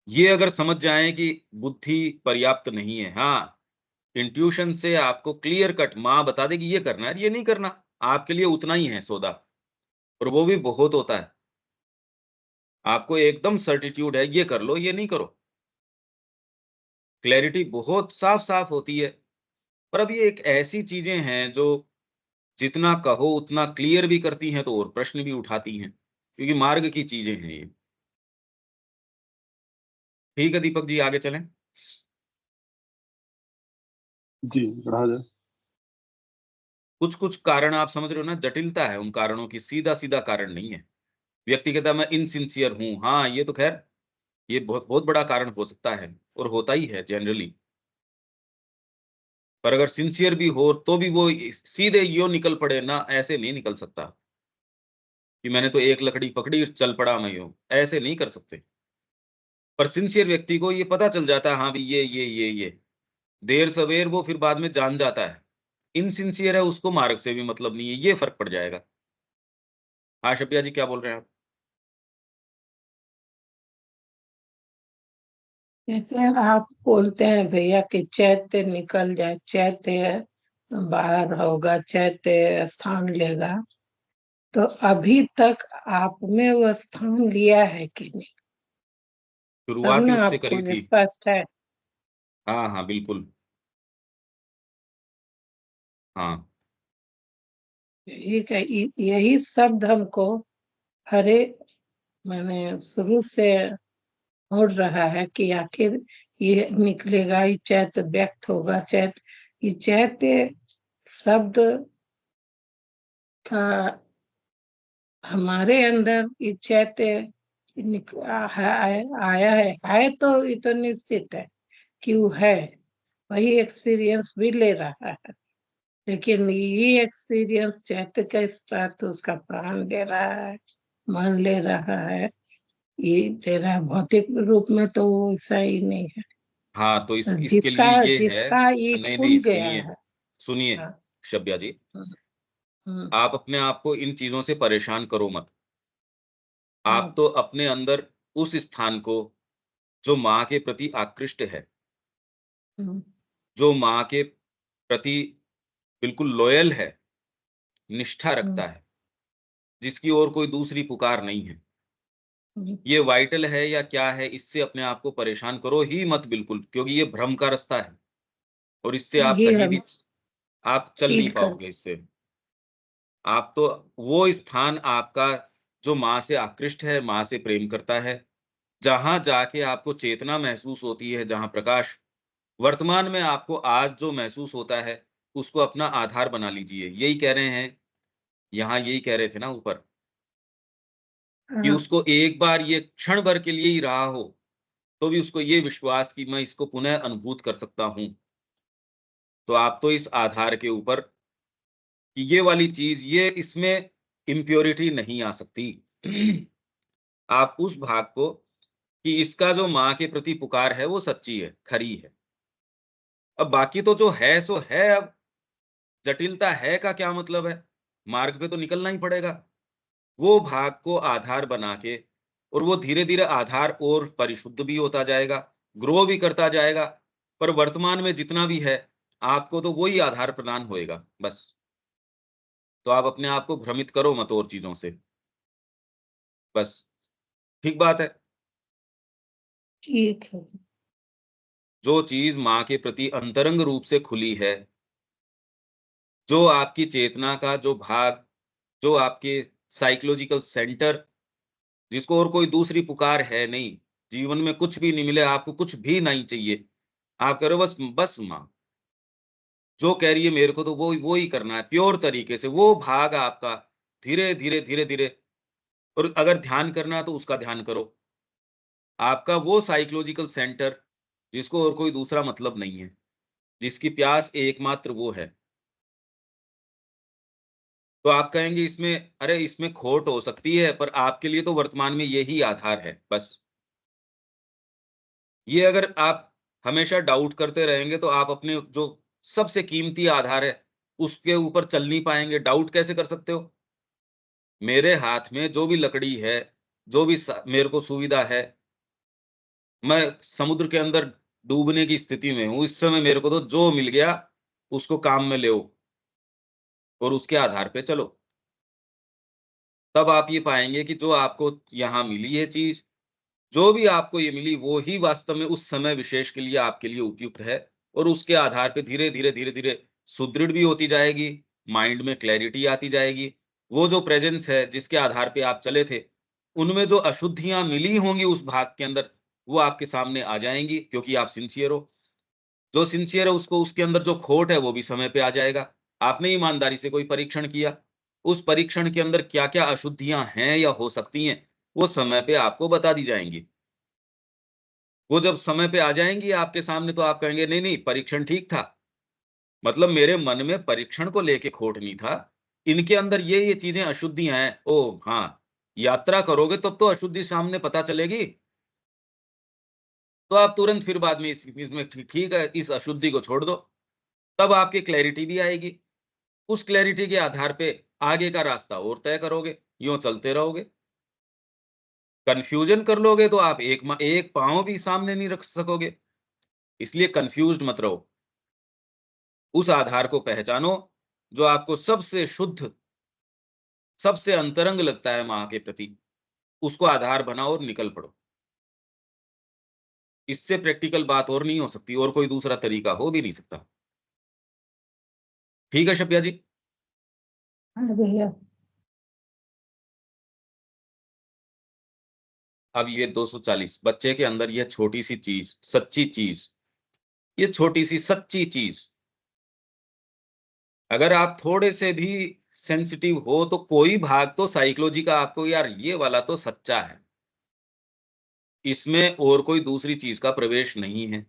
ये अगर समझ जाएँ कि बुद्धि पर्याप्त नहीं है, हाँ, इंट्यूशन से आपको क्लियर कट माँ बता देगी ये करना है, ये नहीं करना, आपके लिए उतना ही है सौदा, और वो भी बहुत होता है। आपको एकदम सर्टिट्यूड है, ये कर लो, ये नहीं करो। क्लैरिटी बहुत साफ-साफ होती है। पर अब ये एक ऐसी चीज़ें हैं जो जितना कहो उतना क्लियर भी करती हैं, तो और प्रश्न भी उठाती हैं, क्योंकि मार्ग की चीज़ें हैं ये। ठीक है दीपक जी, आगे चलें? जी, बढ़ा जाए। कुछ-कुछ कारण आप समझ रहे हो ना, जटिलता है उन कारणों की, सीधा-सीधा कारण नहीं है। व्यक्ति कहता है मैं इनसिंसियर हूँ, हाँ, ये तो ख़ैर ये बहुत बहुत बड़ा कारण हो सकता है, और होता ही है जनरली। पर अगर सिंसियर भी हो तो भी वो सीधे यो निकल पड़े ना, ऐसे नहीं निकल सकता कि मैंने तो एक लकड़ी पकड़ी और चल पड़ा मैं यूँ, ऐसे नहीं कर सकते। पर सिंसियर व्यक्ति को ये पता चल जाता है, हाँ भी ये देर सवेर वो फिर बाद में जान जाता है। इनसिंसियर है, उसको मार्ग से भी मतलब नहीं है, ये फ़र्क पड़ जाएगा। हाँ, शब्बिया जी क्या बोल रहे हैं आप? जैसे आप बोलते हैं भैया कि चैत्य निकल जाए, चैत्य बाहर होगा, चैत्य स्थान लेगा, तो अभी तक आप में वो स्थान लिया है कि नहीं? तब शुरुआत ही ना उससे आपको करी थी। स्पष्ट है। हाँ, हाँ, बिल्कुल। हाँ, ठीक है, यही शब्द हमको हरे मैंने शुरू से हो रहा है कि आखिर ये निकलेगा, ये चैत्य व्यक्त होगा, चैत्य, ये चैत्य शब्द का हमारे अंदर ये चैत्य आया है तो ये तो निश्चित है कि वो है, वही एक्सपीरियंस भी ले रहा है। लेकिन ये एक्सपीरियंस चैत्य के साथ उसका प्राण ले रहा है, मन ले रहा है, ये ले रहा है। भौतिक रूप में तो वो ऐसा ही नहीं है। हाँ, तो तो इसके लिए ये है। जिसका ये नहीं, खुल नहीं, गया सुनिए, है। सुनिए हाँ, शब्या जी, हम्म, हम्म, आप अपने आप को इन चीज़ों से परेशान करो मत। आप हम्म, तो अपने अंदर उस स्थान को जो माँ के प्रति आकृष्ट है, हम्म, जो माँ के प्रति बिल्कुल लॉयल है, निष्ठा हम्म, रखता है, जिसकी और कोई दूसरी पुकार नहीं है। हम्म, ये वाइटल है या क्या है, इससे अपने आप को परेशान करो ही मत बिल्कुल, क्योंकि ये भ्रम का रास्ता है, और इससे आप ये कहीं हम भी आप चल नहीं फील कर। पाओगे इससे। आप तो वो स्थान आपका जो माँ से आकृष्ट है, माँ से प्रेम करता है, जहाँ जाके आपको चेतना महसूस होती है, जहाँ प्रकाश वर्तमान में आपको आज जो महसूस होता है, उसको अपना आधार बना लीजिए। यही कह रहे हैं, यहाँ यही कह रहे थे ना ऊपर, कि हाँ, उसको एक बार ये क्षण भर के लिए ही रहा हो, तो भी उसको ये विश्वास कि मैं इसको पुनः अनुभूत कर सकता हूँ। तो आप तो इस आधार के ऊपर कि ये वाली चीज़, ये इसमें इम्प्योरिटी नहीं आ सकती। आप उस भाग को कि इसका जो माँ के प्रति पुकार है, वो सच्ची है, खरी है। अब बाकी तो जो है सो है, अब जटिलता है का क्या मतलब है? मार्ग पे तो निकलना ही पड़ेगा। वो भाग को आधार बना के और वो धीरे-धीरे आधार और परिशुद्ध भी होता जाएगा, ग्रो भी करता जाएगा, पर वर्तमान में जितना भी है, आपको तो वही आधार प्रदान होएगा, बस। तो आप अपने आप को भ्रमित करो मत और चीज़ों से, बस। ठीक बात है। ठीक है। जो चीज़ माँ के प्रति अंतरंग रूप से खुली है, जो आपकी चेतना का जो भाग, जो आपके साइकोलॉजिकल सेंटर, जिसको और कोई दूसरी पुकार है नहीं, जीवन में कुछ भी नहीं मिले, आपको कुछ भी नहीं चाहिए। आप कह रहे हो बस बस माँ, जो कह रही है मेरे को तो वो ही करना है, प्योर तरीके से, वो भाग आपका धीरे-धीरे, धीरे-धीरे, और अगर ध्यान करना है तो उसका ध्यान करो। आपका वो साइकोलॉजिकल सेंटर जिसको और कोई दूसरा मतलब नहीं है, जिसकी प्यास एकमात्र वो है। तो आप कहेंगे इसमें, अरे इसमें खोट हो सकती है, पर आपके लिए तो वर्तमान में यही आधार है, बस। ये अगर आप हमेशा डाउट करते रहेंगे तो आप अपने जो सबसे कीमती आधार है, उसके ऊपर चल नहीं पाएँगे, डाउट कैसे कर सकते हो? मेरे हाथ में जो भी लकड़ी है, जो भी स मेरे को सुविधा है, मैं समुद्र के अंदर डूबने की स्थिति में हूँ, इस समय मेरे को तो जो मिल गया, उसको काम में लो और उसके आधार पे चलो। तब आप ये पाएँगे कि जो आपको यहाँ मिली है चीज़, जो भी आपको ये मिली, वो ही वास्तव में उस समय विशेष के लिए आपके लिए उपयुक्त है, और उसके आधार पे धीरे-धीरे, धीरे-धीरे सुदृढ़ भी होती जाएगी, माइंड में क्लैरिटी आती जाएगी। वो जो प्रेज़ेंस है, जिसके आधार पे आप चले थे, उनमें जो अशुद्धियाँ मिली होंगी उस भाग के अंदर, वो आपके सामने आ जाएँगी, क्योंकि आप सिंसियर हो। जो सिंसियर है उसको उसके अंदर जो खोट है, वो भी समय पे आ जाएगा। आपने ईमानदारी से कोई परीक्षण किया, उस परीक्षण के अंदर क्या-क्या अशुद्धियाँ हैं या हो सकती हैं, वो समय पे आपको बता दी जाएँगी। वो जब समय पे आ जाएँगी आपके सामने, तो आप कहेंगे नहीं, नहीं, परीक्षण ठीक था। मतलब मेरे मन में परीक्षण को लेके खोट नहीं था। इनके अंदर ये चीज़ें अशुद्धियाँ हैं। ओह! हाँ, यात्रा करोगे तब तो अशुद्धि सामने पता चलेगी। तो आप तुरंत फिर बाद में इस इसमें ठीक है, इस अशुद्धि को छोड़ दो। तब आपकी क्लैरिटी भी आएगी। उस क्लैरिटी के आधार पे आगे का रास्ता और तय करोगे, यूँ चलते रहोगे। कन्फ्यूज़न कर लोगे तो आप एक पाँव भी सामने नहीं रख सकोगे। इसलिए कन्फ्यूज़्ड मत रहो। उस आधार को पहचानो, जो आपको सबसे शुद्ध, सबसे अंतरंग लगता है माँ के प्रति, उसको आधार बनाओ और निकल पड़ो। इससे प्रैक्टिकल बात और नहीं हो सकती, और कोई दूसरा तरीका हो भी नहीं सकता। ठीक है शब्या जी? हाँ भैया। अब ये 240 बच्चे के अंदर यह छोटी-सी चीज़, सच्ची चीज़, ये छोटी-सी सच्ची चीज़, अगर आप थोड़े से भी सेंसिटिव हो, तो कोई भाग तो साइकोलॉजी का आपको, यार ये वाला तो सच्चा है। इसमें और कोई दूसरी चीज़ का प्रवेश नहीं है।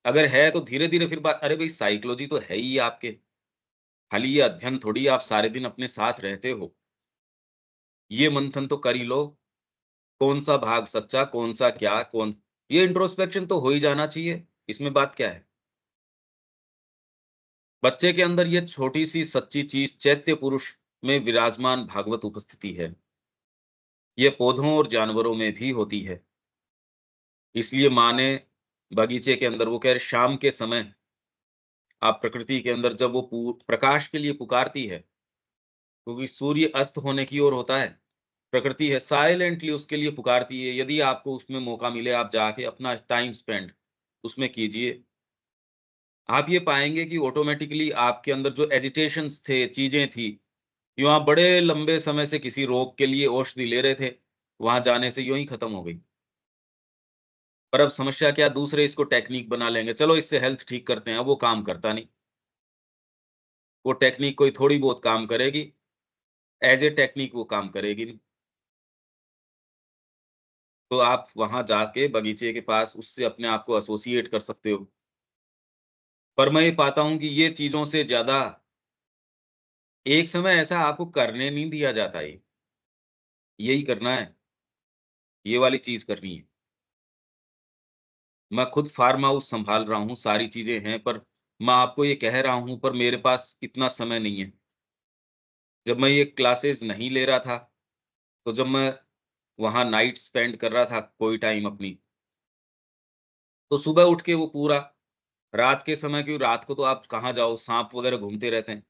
अगर है तो धीरे-धीरे फिर बात, अरे भई साइकोलॉजी तो है ही आपके। खाली ये अध्ययन थोड़ी आप सारे दिन अपने साथ रहते हो। ये मंथन तो कर ही लो, कौन-सा भाग सच्चा, कौन-सा क्या, कौन, ये इंट्रोस्पेक्शन तो हो ही जाना चाहिए। इसमें बात क्या है? बच्चे के अंदर ये छोटी-सी सच्ची चीज़ चैत्य पुरुष में विराजमान भागवत उपस्थिति है। ये पौधों और जानवरों में भी होती है। इसलिए माँ ने बगीचे के अंदर, वो कह रहे शाम के समय आप प्रकृति के अंदर जब वो प्रकाश के लिए पुकारती है, क्योंकि सूर्य अस्त होने की ओर होता है, प्रकृति है साइलेंटली उसके लिए पुकारती है। यदि आपको उसमें मौका मिले, आप जाके अपना टाइम स्पेंड उसमें कीजिए। आप ये पाएँगे कि ऑटोमैटिकली आपके अंदर जो एजिटेशंस थे, चीज़ें थी, यूँ आप बड़े लंबे समय से किसी रोग के लिए औषधि ले रहे थे, वहाँ जाने से यूँ ही खत्म हो गई। पर अब समस्या क्या, दूसरे इसको टेक्नीक बना लेंगे, चलो इससे हेल्थ ठीक करते हैं, वो काम करता नहीं। वो टेक्नीक कोई थोड़ी बहुत काम करेगी, ऐज़ ए टेक्नीक वो काम करेगी नहीं। तो आप वहाँ जाके बगीचे के पास उससे अपने आप को एसोसिएट कर सकते हो। पर मैं ये पाता हूँ कि ये चीज़ों से ज़्यादा एक समय ऐसा आपको करने नहीं दिया जाता ये। यही करना है, ये वाली चीज़ करनी है। मैं खुद फार्म हाउस सँभाल रहा हूँ, सारी चीज़ें हैं, पर मैं आपको ये कह रहा हूँ पर मेरे पास इतना समय नहीं है। जब मैं ये क्लासेस नहीं ले रहा था, तो जब मैं वहाँ नाइट स्पेंड कर रहा था कोई टाइम अपनी, तो सुबह उठ के वो पूरा रात के समय, क्योंकि रात को तो आप कहाँ जाओ, साँप वगैरह घूमते रहते हैं,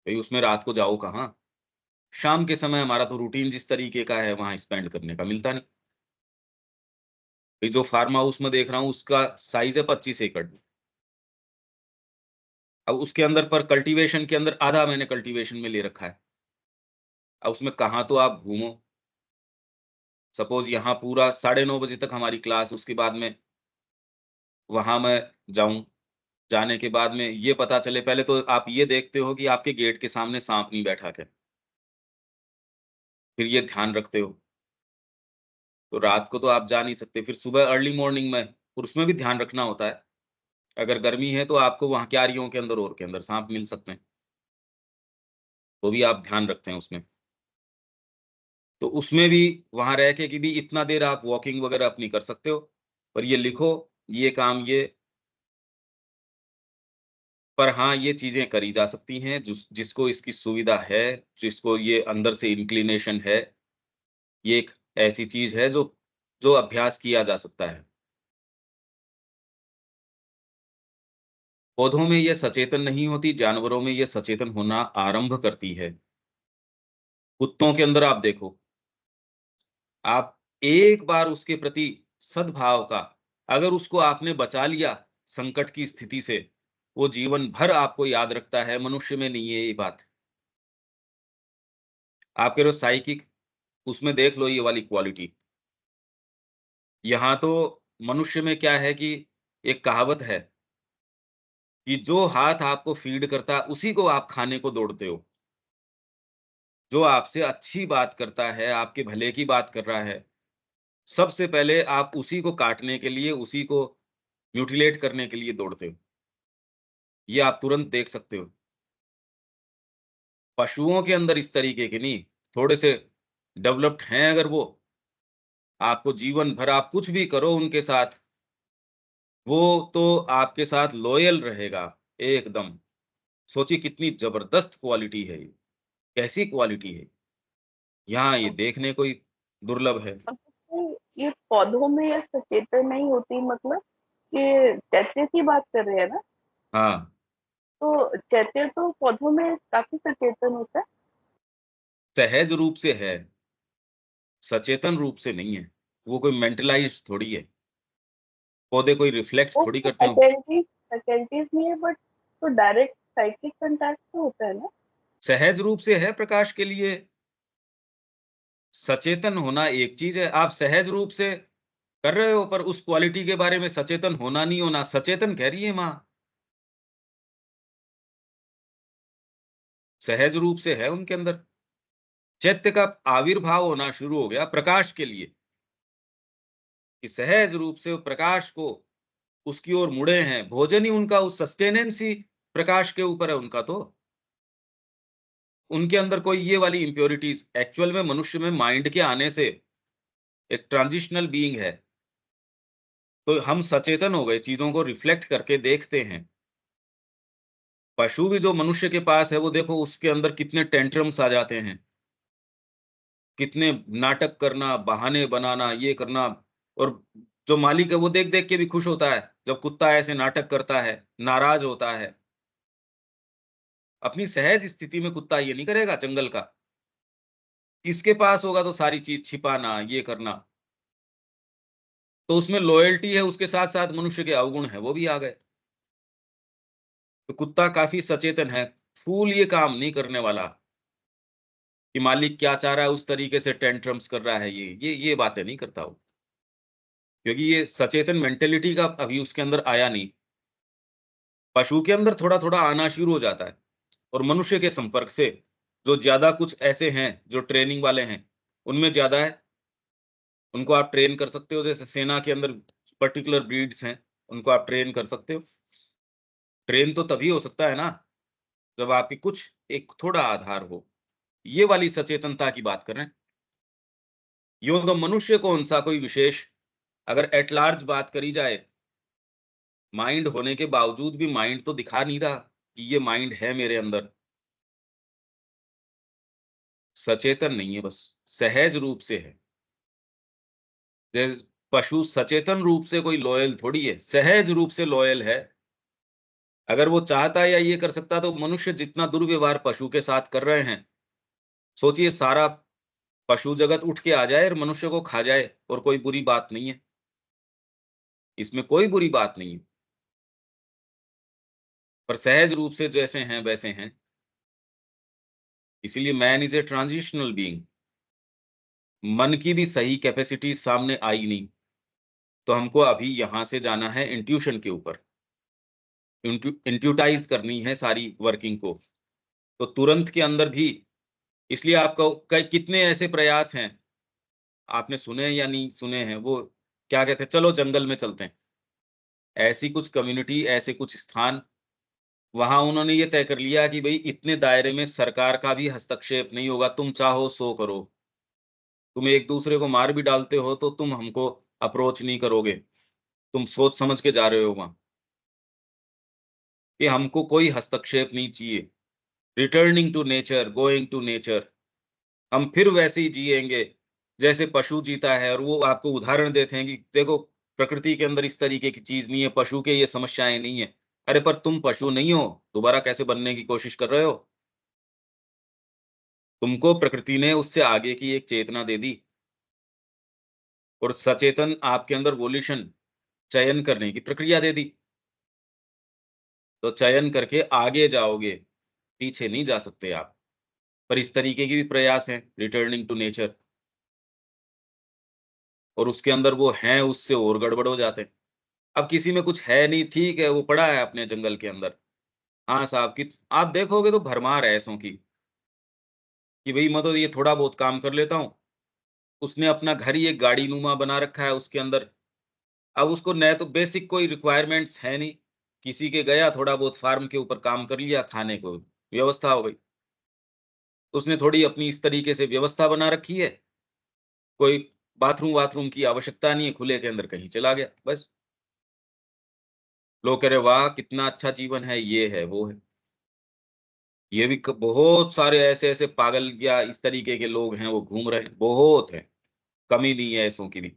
भई उसमें रात को जाओ कहाँ? शाम के समय हमारा तो रूटीन जिस तरीके का है वहाँ स्पेंड करने का मिलता नहीं। ये जो फार्म हाउस मैं देख रहा हूँ उसका साइज़ है 25 एकड़। अब उसके अंदर पर कल्टीवेशन के अंदर आधा मैंने कल्टीवेशन में ले रखा है। अब उसमें कहाँ तो आप घूमो, सपोज़ यहाँ पूरा 9:30 बजे तक हमारी क्लास, उसके बाद में वहाँ मैं जाऊँ, जाने के बाद में ये पता चले, पहले तो आप ये देखते हो कि आपके गेट के सामने साँप नहीं बैठा क्या? फिर ये ध्यान रखते हो, तो रात को तो आप जा नहीं सकते, फिर सुबह अर्ली मॉर्निंग में, और उसमें भी ध्यान रखना होता है। अगर गर्मी है तो आपको वहाँ क्यारियों के अंदर और के अंदर साँप मिल सकते हैं, वो भी आप ध्यान रखते हैं उसमें। तो उसमें भी वहाँ रह के कि भी इतना देर आप वॉकिंग वगैरह अपनी कर सकते हो, पर ये लिखो, ये काम ये, पर हाँ, ये चीज़ें करी जा सकती हैं, जिसको इसकी सुविधा है, जिसको ये अंदर से इंक्लिनेशन है, ये एक ऐसी चीज़ है जो जो अभ्यास किया जा सकता है। पौधों में ये सचेतन नहीं होती, जानवरों में ये सचेतन होना आरंभ करती है। कुत्तों के अंदर आप देखो, आप एक बार उसके प्रति सद्भाव का, अगर उसको आपने बचा लिया संकट की स्थिति से, वो जीवन भर आपको याद रखता है। मनुष्य में नहीं है ये बात। आप कह रहे हो साइकिक, उसमें देख लो ये वाली क्वालिटी। यहाँ तो मनुष्य में क्या है कि एक कहावत है कि जो हाथ आपको फीड करता है, उसी को आप खाने को दौड़ते हो। जो आपसे अच्छी बात करता है, आपके भले की बात कर रहा है, सबसे पहले आप उसी को काटने के लिए, उसी को म्यूटिलेट करने के लिए दौड़ते हो। ये आप तुरंत देख सकते हो। पशुओं के अंदर इस तरीके के नहीं, थोड़े से डेवलप्ड हैं अगर वो, आपको जीवन भर आप कुछ भी करो उनके साथ, वो तो आपके साथ लॉयल रहेगा एकदम। सोचिए कितनी ज़बरदस्त क्वालिटी है ये, कैसी क्वालिटी है। यहाँ ये देखने को ही दुर्लभ है। मतलब ये पौधों में ये सचेतन नहीं होती, मतलब ये चैत्य की बात कर रहे हैं ना? हाँ, तो चैत्य तो पौधों में काफ़ी सचेतन होता है। सहज रूप से है, सचेतन रूप से नहीं है। वो कोई मेंटलाइज़्ड थोड़ी है। पौधे कोई रिफ्लेक्ट वो थोड़ी तो करते हो। फैकल्टीज़ नहीं है, बट तो डायरेक्ट साइकिक कॉन्टैक्ट तो होता है ना? सहज रूप से है प्रकाश के लिए। सचेतन होना एक चीज़ है, आप सहज रूप से कर रहे हो, पर उस क्वालिटी के बारे में सचेतन होना नहीं होना, सचेतन कह रही है माँ। सहज रूप से है उनके अंदर। चैत्य का आविर्भाव होना शुरू हो गया प्रकाश के लिए, कि सहज रूप से वो प्रकाश को उसकी ओर मुड़े हैं। भोजन ही उनका, उस सस्टेनेंस ही प्रकाश के ऊपर है उनका तो। उनके अंदर कोई ये वाली इम्प्योरिटीज़, एक्चुअल में मनुष्य में माइंड के आने से एक ट्रांजिशनल बीइंग है। तो हम सचेतन हो गए, चीज़ों को रिफ्लेक्ट करके देखते हैं। पशु भी जो मनुष्य के पास है, वो देखो उसके अंदर कितने टेंट्रम्स आ जाते हैं। कितने नाटक करना, बहाने बनाना, ये करना, और जो मालिक है वो देख-देख के भी खुश होता है, जब कुत्ता ऐसे नाटक करता है, नाराज़ होता है। अपनी सहज स्थिति में कुत्ता ये नहीं करेगा जंगल का। इसके पास होगा तो सारी चीज़ छिपाना, ये करना। तो उसमें लॉयल्टी है, उसके साथ-साथ मनुष्य के अवगुण हैं, वो भी आ गए। तो कुत्ता काफ़ी सचेतन है, फूल ये काम नहीं करने वाला कि मालिक क्या चाह रहा है उस तरीके से टेंट्रम्स कर रहा है ये बातें नहीं करता वो। क्योंकि ये सचेतन मेंटालिटी का अभी उसके अंदर आया नहीं। पशु के अंदर थोड़ा-थोड़ा आना शुरू हो जाता है, और मनुष्य के संपर्क से जो ज़्यादा कुछ ऐसे हैं, जो ट्रेनिंग वाले हैं, उनमें ज़्यादा है। उनको आप ट्रेन कर सकते हो, जैसे सेना के अंदर पर्टिकुलर ब्रीड्स हैं, उनको आप ट्रेन कर सकते हो। ट्रेन तो तभी हो सकता है ना, जब आपकी कुछ एक थोड़ा आधार हो। ये वाली सचेतनता की बात कर रहे हैं। यूँ तो मनुष्य कौन-सा कोई विशेष, अगर एट लार्ज बात करी जाए, माइंड होने के बावजूद भी माइंड तो दिखा नहीं रहा कि ये माइंड है मेरे अंदर। सचेतन नहीं है, बस सहज रूप से है। जैसे पशु सचेतन रूप से कोई लॉयल थोड़ी है, सहज रूप से लॉयल है। अगर वो चाहता या ये कर सकता तो मनुष्य जितना दुर्व्यवहार पशु के साथ कर रहे हैं, सोचिए सारा पशु जगत उठ के आ जाए और मनुष्य को खा जाए और कोई बुरी बात नहीं है, इसमें कोई बुरी बात नहीं है। पर सहज रूप से जैसे हैं वैसे हैं। इसीलिए man is a transitional being. मन की भी सही कैपेसिटी सामने आई नहीं, तो हमको अभी यहां से जाना है इंट्यूशन के ऊपर। इंट्यूटाइज करनी है सारी वर्किंग को, तो तुरंत के अंदर भी। इसलिए आपको कई कितने ऐसे प्रयास हैं, आपने सुने या नहीं सुने हैं, वो क्या कहते हैं, चलो जंगल में चलते हैं। ऐसी कुछ कम्युनिटी, ऐसे कुछ स्थान, वहां उन्होंने ये तय कर लिया कि भाई इतने दायरे में सरकार का भी हस्तक्षेप नहीं होगा, तुम चाहो सो करो। तुम एक दूसरे को मार भी डालते हो तो तुम हमको अप्रोच नहीं करोगे, तुम सोच समझ के जा रहे हो वहां, कि हमको कोई हस्तक्षेप नहीं चाहिए। Returning to nature, going to nature, हम फिर वैसे ही जिएंगे जैसे पशु जीता है। और वो आपको उदाहरण देते हैं कि देखो प्रकृति के अंदर इस तरीके की चीज नहीं है, पशु के ये समस्याएं नहीं है। अरे पर तुम पशु नहीं हो, दोबारा कैसे बनने की कोशिश कर रहे हो? तुमको प्रकृति ने उससे आगे की एक चेतना दे दी, और सचेतन आपके अंदर वोल्यूशन, चयन करने की प्रक्रिया दे दी। तो चयन करके आगे जाओगे, पीछे नहीं जा सकते आप। पर इस तरीके की भी प्रयास हैं, रिटर्निंग टू नेचर, और उसके अंदर वो हैं उससे और गड़बड़ हो जाते हैं। अब किसी में कुछ है नहीं, ठीक है, वो पड़ा है अपने जंगल के अंदर। हाँ साहब, कि आप देखोगे तो भरमार है ऐसों की, कि भई मैं तो ये थोड़ा बहुत काम कर लेता हूँ। उसने अपना घर ही एक गाड़ी नुमा बना रखा है उसके अंदर। अब उसको न तो बेसिक कोई रिक्वायरमेंट्स है नहीं, किसी के गया थोड़ा बहुत फार्म के ऊपर काम कर लिया, खाने को व्यवस्था हो गई। उसने थोड़ी अपनी इस तरीके से व्यवस्था बना रखी है, कोई बाथरूम-वाथरूम की आवश्यकता नहीं है, खुले के अंदर कहीं चला गया, बस। लोग कह रहे वाह! कितना अच्छा जीवन है, ये है, वो है। ये भी क बहुत सारे ऐसे-ऐसे पागल या इस तरीके के लोग हैं, वो घूम रहे हैं, बहुत हैं, कमी नहीं है ऐसों की भी।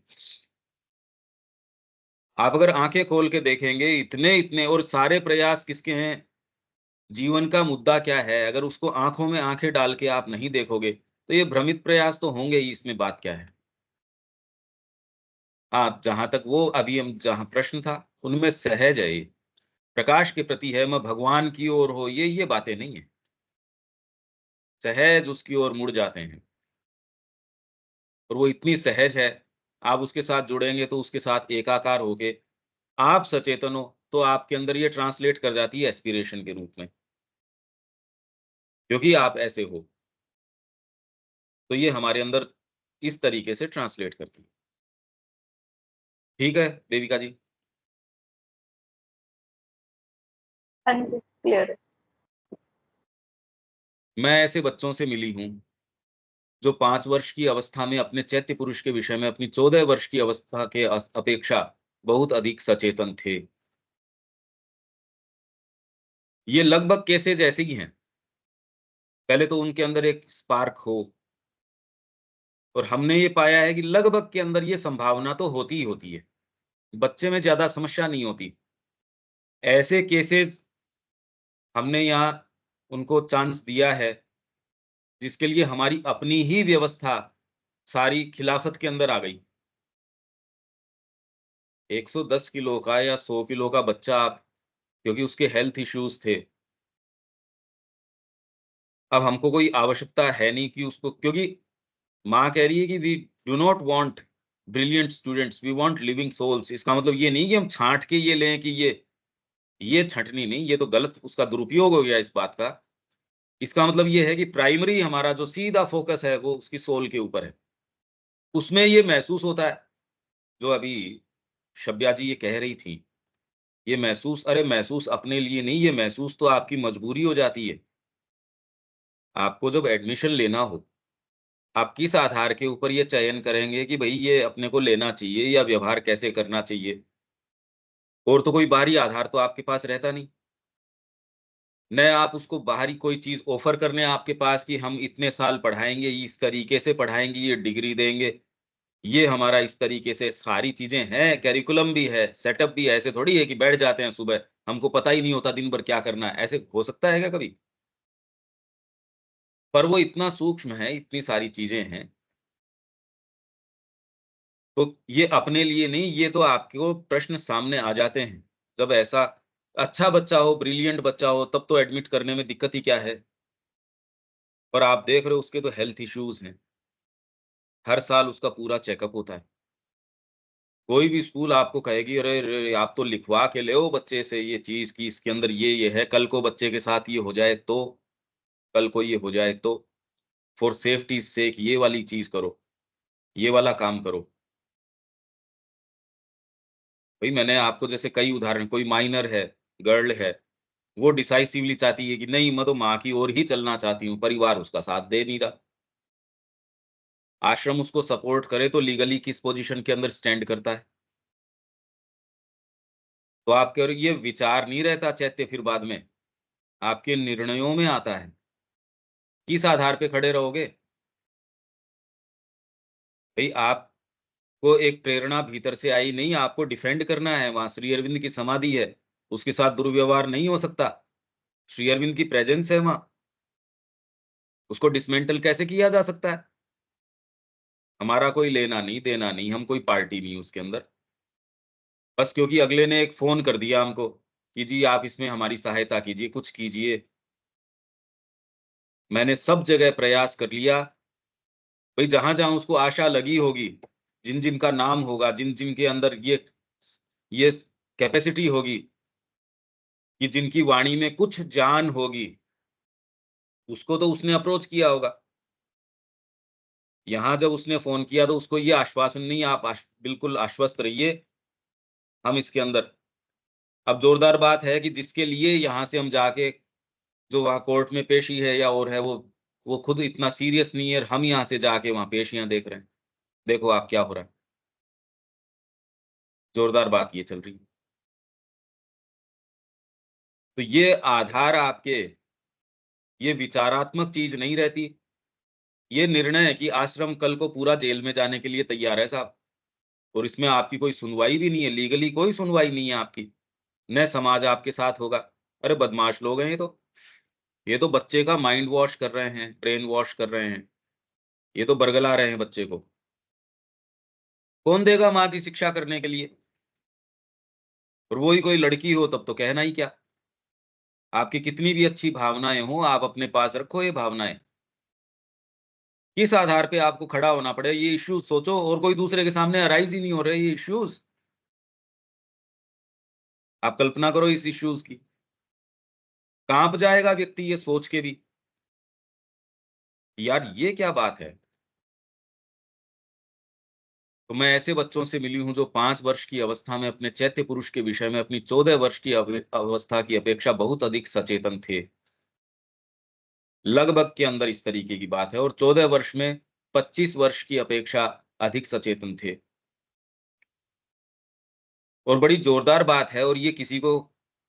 आप अगर आँखें खोल के देखेंगे, इतने-इतने, और सारे प्रयास किसके हैं? जीवन का मुद्दा क्या है? अगर उसको आँखों में आँखें डाल के आप नहीं देखोगे, तो ये भ्रमित प्रयास तो होंगे ही, इसमें बात क्या है? हाँ, जहाँ तक वो अभी हम जहाँ प्रश्न था, उनमें सहज है ये। प्रकाश के प्रति है, मैं भगवान की ओर हो, ये बातें नहीं है। सहज उसकी ओर मुड़ जाते हैं, और वो इतनी सहज है, आप उसके साथ जुड़ेंगे तो उसके साथ एकाकार होके आप सचेतन हो, तो आपके अंदर ये ट्रांसलेट कर जाती है एस्पिरेशन के रूप में, क्योंकि आप ऐसे हो। तो ये हमारे अंदर इस तरीके से ट्रांसलेट करती है। ठीक है, देविका जी? हाँ जी, क्लियर है। मैं ऐसे बच्चों से मिली हूँ, जो 5 वर्ष की अवस्था में अपने चैत्य पुरुष के विषय में अपनी 14 वर्ष की अवस्था के अपेक्षा बहुत अधिक सचेतन थे। ये लगभग केसेज़ ऐसे ही हैं। पहले तो उनके अंदर एक स्पार्क हो, और हमने ये पाया है कि लगभग के अंदर ये संभावना तो होती ही होती है। बच्चे में ज़्यादा समस्या नहीं होती। ऐसे केसेज़ हमने यहाँ उनको चांस दिया है, जिसके लिए हमारी अपनी ही व्यवस्था सारी खिलाफत के अंदर आ गई। 110 किलो का या 100 किलो का बच्चा आप, क्योंकि उसके हेल्थ इश्यूज़ थे। अब हमको कोई आवश्यकता है नहीं कि उसको, क्योंकि माँ कह रही है कि we do not want brilliant students, we want living souls. इसका मतलब ये नहीं कि हम छाँट के ये लें कि ये छँटनी नहीं, ये तो गलत उसका दुरुपयोग हो गया इस बात का। इसका मतलब ये है कि प्राइमरी हमारा जो सीधा फ़ोकस है वो उसकी सोल के ऊपर है। उसमें ये महसूस होता है, जो अभी शब्या जी ये कह रही थी, ये महसूस, अरे महसूस अपने लिए नहीं, ये महसूस तो आपकी मजबूरी हो जाती है। आपको जब एडमिशन लेना हो, आप किस आधार के ऊपर ये चयन करेंगे कि भई ये अपने को लेना चाहिए या व्यवहार कैसे करना चाहिए? और तो कोई बाहरी आधार तो आपके पास रहता नहीं। न आप उसको बाहरी कोई चीज़ ऑफ़र करने आपके पास कि हम इतने साल पढ़ाएँगे, इस तरीके से पढ़ाएँगे, ये डिग्री देंगे, ये हमारा इस तरीके से सारी चीज़ें हैं, करिकुलम भी है, सेटअप भी है, ऐसे थोड़ी है कि बैठ जाते हैं सुबह, हमको पता ही नहीं होता दिन भर क्या करना है, ऐसे हो सकता है क्या कभी? पर वो इतना सूक्ष्म है, इतनी सारी चीज़ें हैं, तो ये अपने लिए नहीं, ये तो आपको प्रश्न सामने आ जाते हैं। जब ऐसा अच्छा बच्चा हो, ब्रिलियंट बच्चा हो, तब तो एडमिट करने में दिक्कत ही क्या है? पर आप देख रहे हो उसके तो हेल्थ इश्यूज़ हैं, हर साल उसका पूरा चेकअप होता है। कोई भी स्कूल आपको कहेगी, "अरे रे! आप तो लिखवा के ले आओ बच्चे से ये चीज़ कि इसके अंदर ये है, कल को बच्चे के साथ ये हो जाए तो, कल को ये हो जाए तो, फॉर सेफ्टीज़ सेक ये वाली चीज़ करो, ये वाला काम करो।" भई मैंने आपको जैसे कई उदाहरण कोई माइनर है, गर्ल है, वो डिसाइसिवली चाहती है कि नहीं मैं तो माँ की ओर ही चलना चाहती हूँ, परिवार उसका साथ दे नहीं रहा। आश्रम उसको सपोर्ट करे तो लीगली किस पोज़ीशन के अंदर स्टैंड करता है? तो आपके और ये विचार नहीं रहता चैत्य फिर बाद में, आपके निर्णयों में आता है। किस आधार पे खड़े रहोगे? भई आपको एक प्रेरणा भीतर से आई नहीं, आपको डिफेंड करना है, वहाँ श्री अरविंद की समाधि है, उसके साथ दुर्व्यवहार नहीं हो सकता। श्री अरविंद की प्रेज़ेंस है वहाँ, उसको डिसमेंटल कैसे किया जा सकता है? हमारा कोई लेना नहीं, देना नहीं, हम कोई पार्टी नहीं उसके अंदर। बस क्योंकि अगले ने एक फ़ोन कर दिया हमको कि जी आप इसमें हमारी सहायता कीजिए, कुछ कीजिए। मैंने सब जगह प्रयास कर लिया, भई जहाँ-जहाँ उसको आशा लगी होगी, जिन-जिन का नाम होगा, जिन-जिन के अंदर ये कैपेसिटी होगी कि जिनकी वाणी में कुछ जान होगी, उसको तो उसने अप्रोच किया होगा। यहाँ जब उसने फ़ोन किया तो उसको ये आश्वासन नहीं आप बिल्कुल आश्वस्त रहिए, हम इसके अंदर अब ज़ोरदार बात है कि जिसके लिए यहाँ से हम जाके जो वहाँ कोर्ट में पेशी है या और है वो खुद इतना सीरियस नहीं है और हम यहाँ से जाके वहाँ पेशियाँ देख रहे हैं। देखो आप क्या हो रहा है। ज़ोरदार बात ये चल रही है। तो ये आधार आपके ये विचारात्मक चीज़ नहीं रहती। ये निर्णय है कि आश्रम कल को पूरा जेल में जाने के लिए तैयार है साहब और इसमें आपकी कोई सुनवाई भी नहीं है, लीगली कोई सुनवाई नहीं है आपकी। न समाज आपके साथ होगा। अरे बदमाश लोग हैं ये तो। ये तो बच्चे का माइंड वॉश कर रहे हैं, ब्रेन वॉश कर रहे हैं। ये तो बरगला रहे हैं बच्चे को। कौन देगा माँ की शिक्षा करने के लिए? और वो ही कोई लड़की हो तब तो कहना ही क्या? आपकी कितनी भी अच्छी भावनाएँ हों, आप अपने पास रखो ये भावनाएँ। किस आधार पे आपको खड़ा होना पड़े, ये इश्यूज़ सोचो और कोई दूसरे के सामने अराइज़ ही नहीं हो रहे ये इश्यूज़। आप कल्पना करो इस इश्यूज़ की। काँप जाएगा व्यक्ति ये सोच के भी, यार ये क्या बात है? तो मैं ऐसे बच्चों से मिली हूँ जो 5 वर्ष की अवस्था में अपने चैत्य पुरुष के विषय में अपनी 14 वर्ष की अवस्था की अपेक्षा बहुत अधिक सचेतन थे। लगभग के अंदर इस तरीके की बात है और 14 वर्ष में 25 वर्ष की अपेक्षा अधिक सचेतन थे। और बड़ी ज़ोरदार बात है और ये किसी को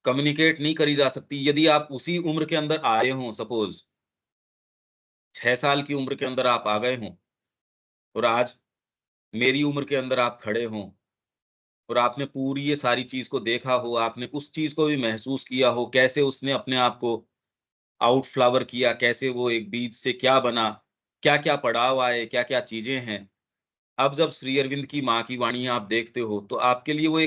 कम्युनिकेट नहीं करी जा सकती। यदि आप उसी उम्र के अंदर आए हों सपोज़ 6 साल की उम्र के अंदर आप आ गए हों और आज मेरी उम्र के अंदर आप खड़े हों और आपने पूरी ये सारी चीज़ को देखा हो, आपने उस चीज़ को भी महसूस किया हो, कैसे उसने अपने आप को आउट फ्लावर किया, कैसे वो एक बीज से क्या बना, क्या-क्या पड़ाव आए, क्या-क्या चीज़ें हैं। अब जब श्री अरविंद की माँ की वाणी आप देखते हो, तो आपके लिए वो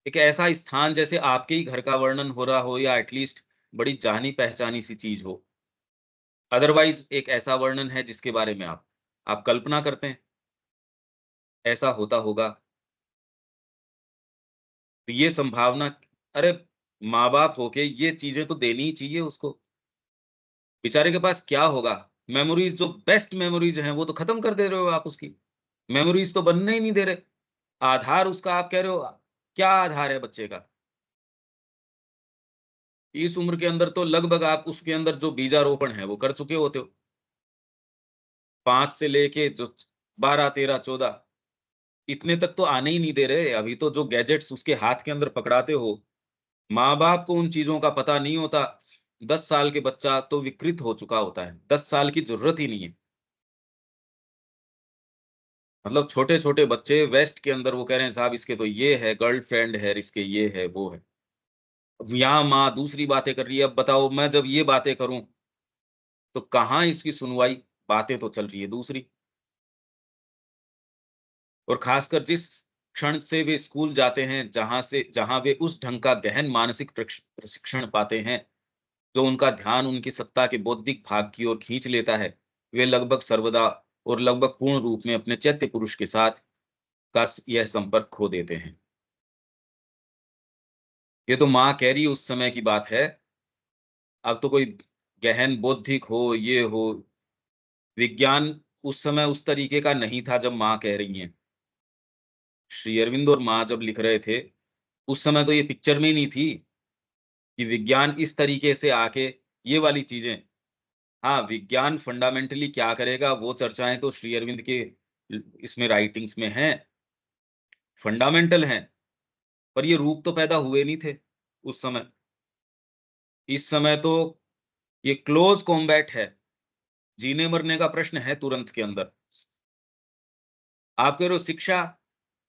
एक ऐसा स्थान जैसे आपके ही घर का वर्णन हो रहा हो या एटलीस्ट बड़ी जानी-पहचानी सी चीज़ हो। अदरवाइज़ एक ऐसा वर्णन है जिसके बारे में आप कल्पना करते हैं, ऐसा होता होगा। तो ये संभावना अरे! माँ-बाप होके ये चीज़ें तो देनी ही चाहिए उसको। बेचारे के पास क्या होगा? मेमोरीज़ जो बेस्ट मेमोरीज़ हैं, वो तो खत्म कर दे रहे हो आप उसकी। मेमोरीज़ तो बनने ही नहीं दे रहे। आधार उसका आप कह रहे हो क्या आधार है बच्चे का? इस उम्र के अंदर तो लगभग आप उसके अंदर जो बीजारोपण है, वो कर चुके होते हो। 5 से लेके जो 12, 13, 14 इतने तक तो आने ही नहीं दे रहे। अभी तो जो गैजेट्स उसके हाथ के अंदर पकड़ाते हो, माँ बाप को उन चीजों का पता नहीं होता। 10 साल के बच्चा तो विकृत हो चुका होता है, 10 साल की जरूरत ही नहीं है। मतलब छोटे छोटे बच्चे वेस्ट के अंदर वो कह रहे हैं साहब इसके तो ये है, गर्लफ्रेंड है, इसके ये है वो है। अब यहाँ माँ दूसरी बातें कर रही है। अब बताओ मैं जब ये बातें करूं तो कहाँ इसकी सुनवाई, बातें तो चल रही है दूसरी। और खासकर जिस क्षण से वे स्कूल जाते हैं, जहां वे उस ढंग का गहन मानसिक प्रशिक्षण पाते हैं जो उनका ध्यान उनकी सत्ता के बौद्धिक भाग की ओर खींच लेता है, वे लगभग सर्वदा और लगभग पूर्ण रूप में अपने चैत्य पुरुष के साथ यह संपर्क खो देते हैं। ये तो माँ कह रही है उस समय की बात है। अब तो कोई गहन बौद्धिक हो, ये हो, विज्ञान उस समय उस तरीके का नहीं था जब माँ कह रही हैं। श्री अरविंद और माँ जब लिख रहे थे, उस समय तो ये पिक्चर में ही नहीं थी कि विज्ञान इस तरीके से आके ये वाली चीजें। हाँ, विज्ञान फंडामेंटली क्या करेगा वो चर्चाएं तो श्री अरविंद के इसमें राइटिंग्स में हैं, फंडामेंटल हैं। पर ये रूप तो पैदा हुए नहीं थे उस समय। इस समय तो ये क्लोज कॉम्बैट है, जीने मरने का प्रश्न है तुरंत के अंदर। आप कह रहे हो शिक्षा,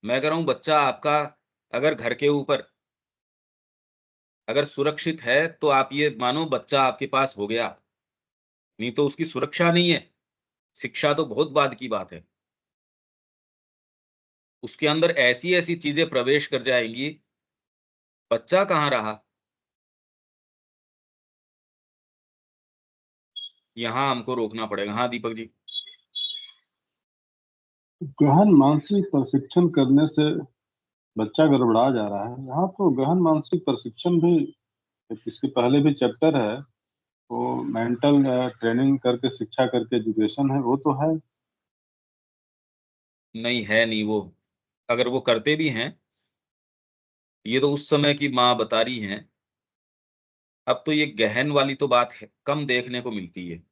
मैं कह रहा हूं बच्चा आपका अगर घर के ऊपर अगर सुरक्षित है तो आप ये मानो बच्चा आपके पास हो गया, नहीं तो उसकी सुरक्षा नहीं है। शिक्षा तो बहुत बाद की बात है। उसके अंदर ऐसी ऐसी चीजें प्रवेश कर जाएंगी, बच्चा कहाँ रहा। यहाँ हमको रोकना पड़ेगा। हाँ दीपक जी। गहन मानसिक प्रशिक्षण करने से बच्चा गड़बड़ा जा रहा है। यहाँ तो गहन मानसिक प्रशिक्षण भी, इसके पहले भी चैप्टर है, वो मेंटल ट्रेनिंग करके शिक्षा करके एजुकेशन है, वो तो है। नहीं है, नहीं वो अगर वो करते भी हैं, ये तो उस समय की माँ बता रही हैं। अब तो ये गहन वाली तो बात है, कम देखने को मिलती है।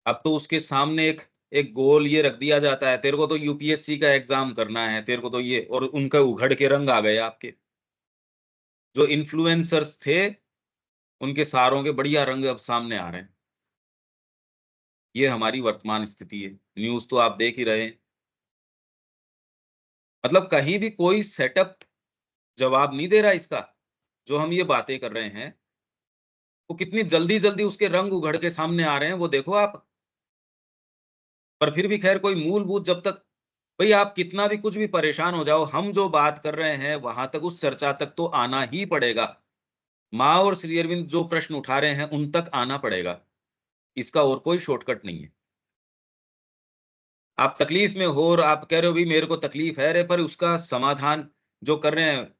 अब तो उसके सामने एक एक गोल ये रख दिया जाता है, तेरे को तो यूपीएससी का एग्जाम करना है, तेरे को तो ये, और उनका उघड़ के रंग आ गए आपके। जो इन्फ्लुएंसर्स थे उनके सारों के बढ़िया रंग अब सामने आ रहे हैं। ये हमारी वर्तमान स्थिति है। न्यूज़ तो आप देख ही रहे हैं। मतलब कहीं भी कोई सेटअप जवाब नहीं दे रहा इसका। जो हम ये बातें कर रहे हैं, वो कितनी जल्दी-जल्दी उसके रंग उघड़ के सामने आ रहे हैं, वो देखो आप। पर फिर भी खैर कोई मूलभूत जब तक, भई आप कितना भी कुछ भी परेशान हो जाओ, हम जो बात कर रहे हैं वहाँ तक, उस चर्चा तक तो आना ही पड़ेगा। माँ और श्री अरविंद जो प्रश्न उठा रहे हैं, उन तक आना पड़ेगा। इसका और कोई शॉर्टकट नहीं है। आप तकलीफ में हो और आप कह रहे हो भई मेरे को तकलीफ है, अरे पर उसका समाधान जो कर रहे हैं,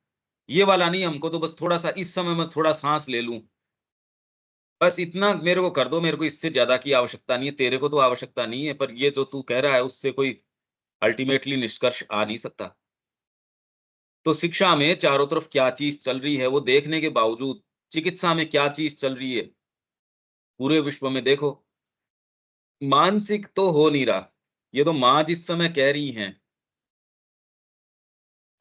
ये वाला नहीं, हमको तो बस थोड़ा-सा इस समय मैं थोड़ा साँस ले लूँ। बस इतना मेरे को कर दो, मेरे को इससे ज़्यादा की आवश्यकता नहीं है। तेरे को तो आवश्यकता नहीं है, पर ये जो तू कह रहा है उससे कोई अल्टीमेटली निष्कर्ष आ नहीं सकता। तो शिक्षा में चारों तरफ क्या चीज़ चल रही है वो देखने के बावजूद, चिकित्सा में क्या चीज़ चल रही है, पूरे विश्व में देखो, मानसिक तो हो नहीं रहा। ये तो माँ जिस समय कह रही हैं,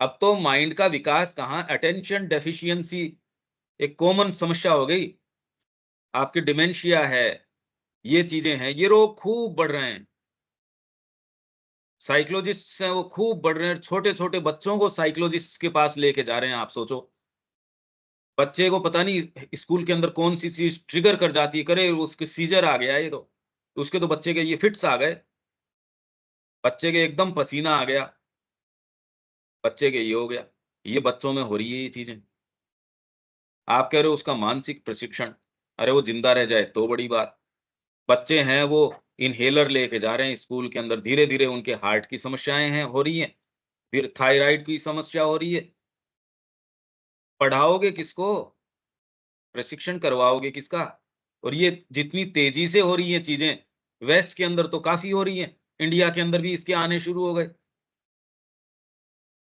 अब तो माइंड का विकास कहाँ, अटेंशन डेफिशिएंसी एक कॉमन समस्या हो गई। आपकी डिमेंशिया है, ये चीज़ें हैं, ये रोग खूब बढ़ रहे हैं। साइकोलॉजिस्ट्स हैं वो खूब बढ़ रहे हैं, छोटे-छोटे बच्चों को साइकोलॉजिस्ट के पास लेके जा रहे हैं, आप सोचो। बच्चे को पता नहीं स्कूल के अंदर कौन-सी चीज़ ट्रिगर कर जाती है, करे उसके सीज़र आ गया ये तो। उसके तो बच्चे के ये फिट्स आ गए, बच्चे के एकदम पसीना आ गया, बच्चे के ये हो गया। ये बच्चों में हो रही है ये चीज़ें। आप कह रहे हो उसका मानसिक प्रशिक्षण, अरे वो ज़िंदा रह जाए तो बड़ी बात। बच्चे हैं वो इन्हेलर लेके जा रहे हैं स्कूल के अंदर, धीरे-धीरे उनके हार्ट की समस्याएँ हैं, हो रही हैं, फिर थायराइड की समस्या हो रही है। पढ़ाओगे किसको? प्रशिक्षण करवाओगे किसका? और ये जितनी तेज़ी से हो रही हैं चीज़ें, वेस्ट के अंदर तो काफ़ी हो रही हैं, इंडिया के अंदर भी इसके आने शुरू हो गए,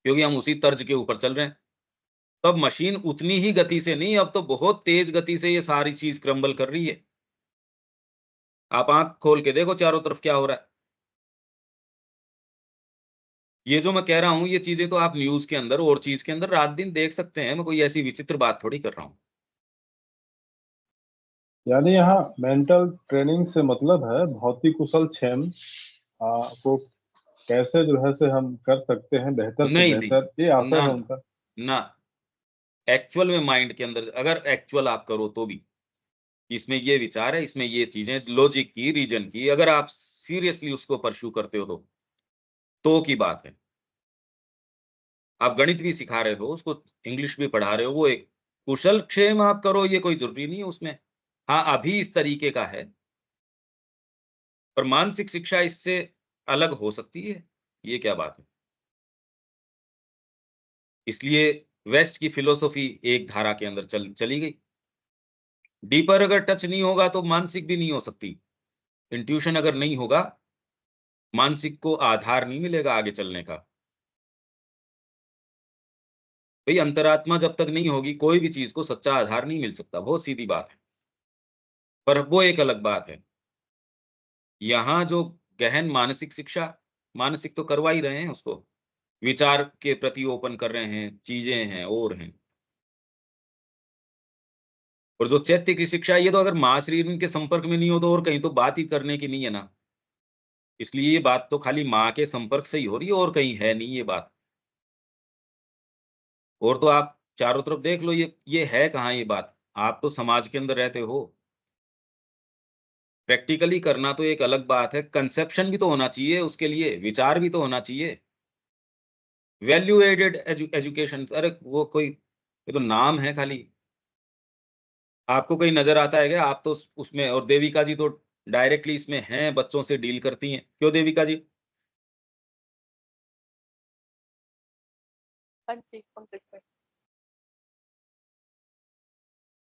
क्योंकि हम उसी तर्ज के ऊपर चल रहे हैं। तब मशीन उतनी ही गति से नहीं, अब तो बहुत तेज़ गति से ये सारी चीज़ क्रम्बल कर रही है। आप आँख खोल के देखो चारों तरफ क्या हो रहा है। ये जो मैं कह रहा हूँ, ये चीजें तो आप न्यूज के अंदर और चीज के अंदर रात दिन देख सकते हैं। मैं कोई ऐसी विचित्र बात थोड़ी कर रहा हूँ। यानी यहाँ मेंटल ट्रेनिंग से मतलब है भौतिक कुशल क्षेम को कैसे जो है से हम कर सकते हैं बेहतर से नहीं नहीं, बेहतर, ये आशय ना है ना उनका। ना, एक्चुअल में माइंड के अंदर अगर एक्चुअल आप करो तो भी इसमें ये विचार है, इसमें ये चीजें लॉजिक की, रीजन की, अगर आप सीरियसली उसको परस्यू करते हो तो की बात है। आप गणित भी सिखा रहे हो उसको, इंग्लिश भी पढ़ा रहे हो, वो एक कुशल क्षेम आप करो, ये कोई जरूरी नहीं है उसमें। हाँ, अभी इस तरीके का है, पर मानसिक शिक्षा इससे अलग हो सकती है, ये क्या बात है। इसलिए वेस्ट की फिलॉसफी एक धारा के अंदर चली गई। डीपर अगर टच नहीं होगा तो मानसिक भी नहीं हो सकती। इंट्यूशन अगर नहीं होगा, मानसिक को आधार नहीं मिलेगा आगे चलने का। भाई अंतरात्मा जब तक नहीं होगी, कोई भी चीज को सच्चा आधार नहीं मिल सकता, बहुत सीधी बात है। पर वो एक अलग बात है। यहाँ जो गहन मानसिक शिक्षा, मानसिक तो करवा ही रहे हैं उसको, विचार के प्रति ओपन कर रहे हैं, चीजें हैं और हैं। और जो चैत्य की शिक्षा, ये तो अगर माँ शरीर के संपर्क में नहीं हो तो और कहीं तो बात ही करने की नहीं है ना। इसलिए ये बात तो खाली माँ के संपर्क से ही हो रही है, और कहीं है नहीं ये बात। और तो आप चारों तरफ देख लो, ये है कहाँ ये बात। आप तो समाज के अंदर रहते हो। प्रैक्टिकली करना तो एक अलग बात है, कंसेप्शन भी तो होना चाहिए उसके लिए, विचार भी तो होना चाहिए। वैल्यू एडेड एजुकेशन, अरे वो कोई, ये तो नाम है खाली। आपको कहीं नजर आता है क्या? आप तो उसमें, और देविका जी तो डायरेक्टली इसमें हैं, बच्चों से डील करती हैं, क्यों देविका जी? हाँ जी, पंकज भाई।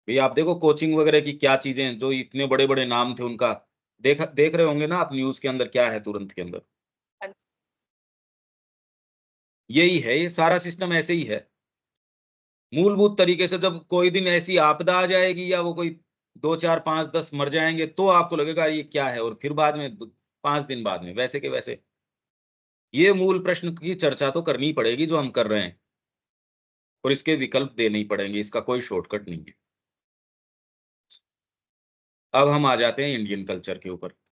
भैया आप देखो कोचिंग वगैरह की क्या चीजें हैं, जो इतने बड़े बड़े नाम थे उनका, देख रहे होंगे ना आप न्यूज के अंदर क्या है तुरंत के अंदर। हाँ यही है, ये सारा सिस्टम ऐसे ही है। मूलभूत तरीके से जब कोई दिन ऐसी आपदा आ जाएगी, या वो कोई 2 4 5 10 मर जाएंगे, तो आपको लगेगा ये क्या है, और फिर बाद में 5 दिन बाद में वैसे के वैसे। ये मूल प्रश्न की चर्चा तो करनी पड़ेगी जो हम कर रहे हैं, और इसके विकल्प देने ही पड़ेंगे, इसका कोई शॉर्टकट नहीं है। अब हम आ जाते हैं इंडियन कल्चर के ऊपर।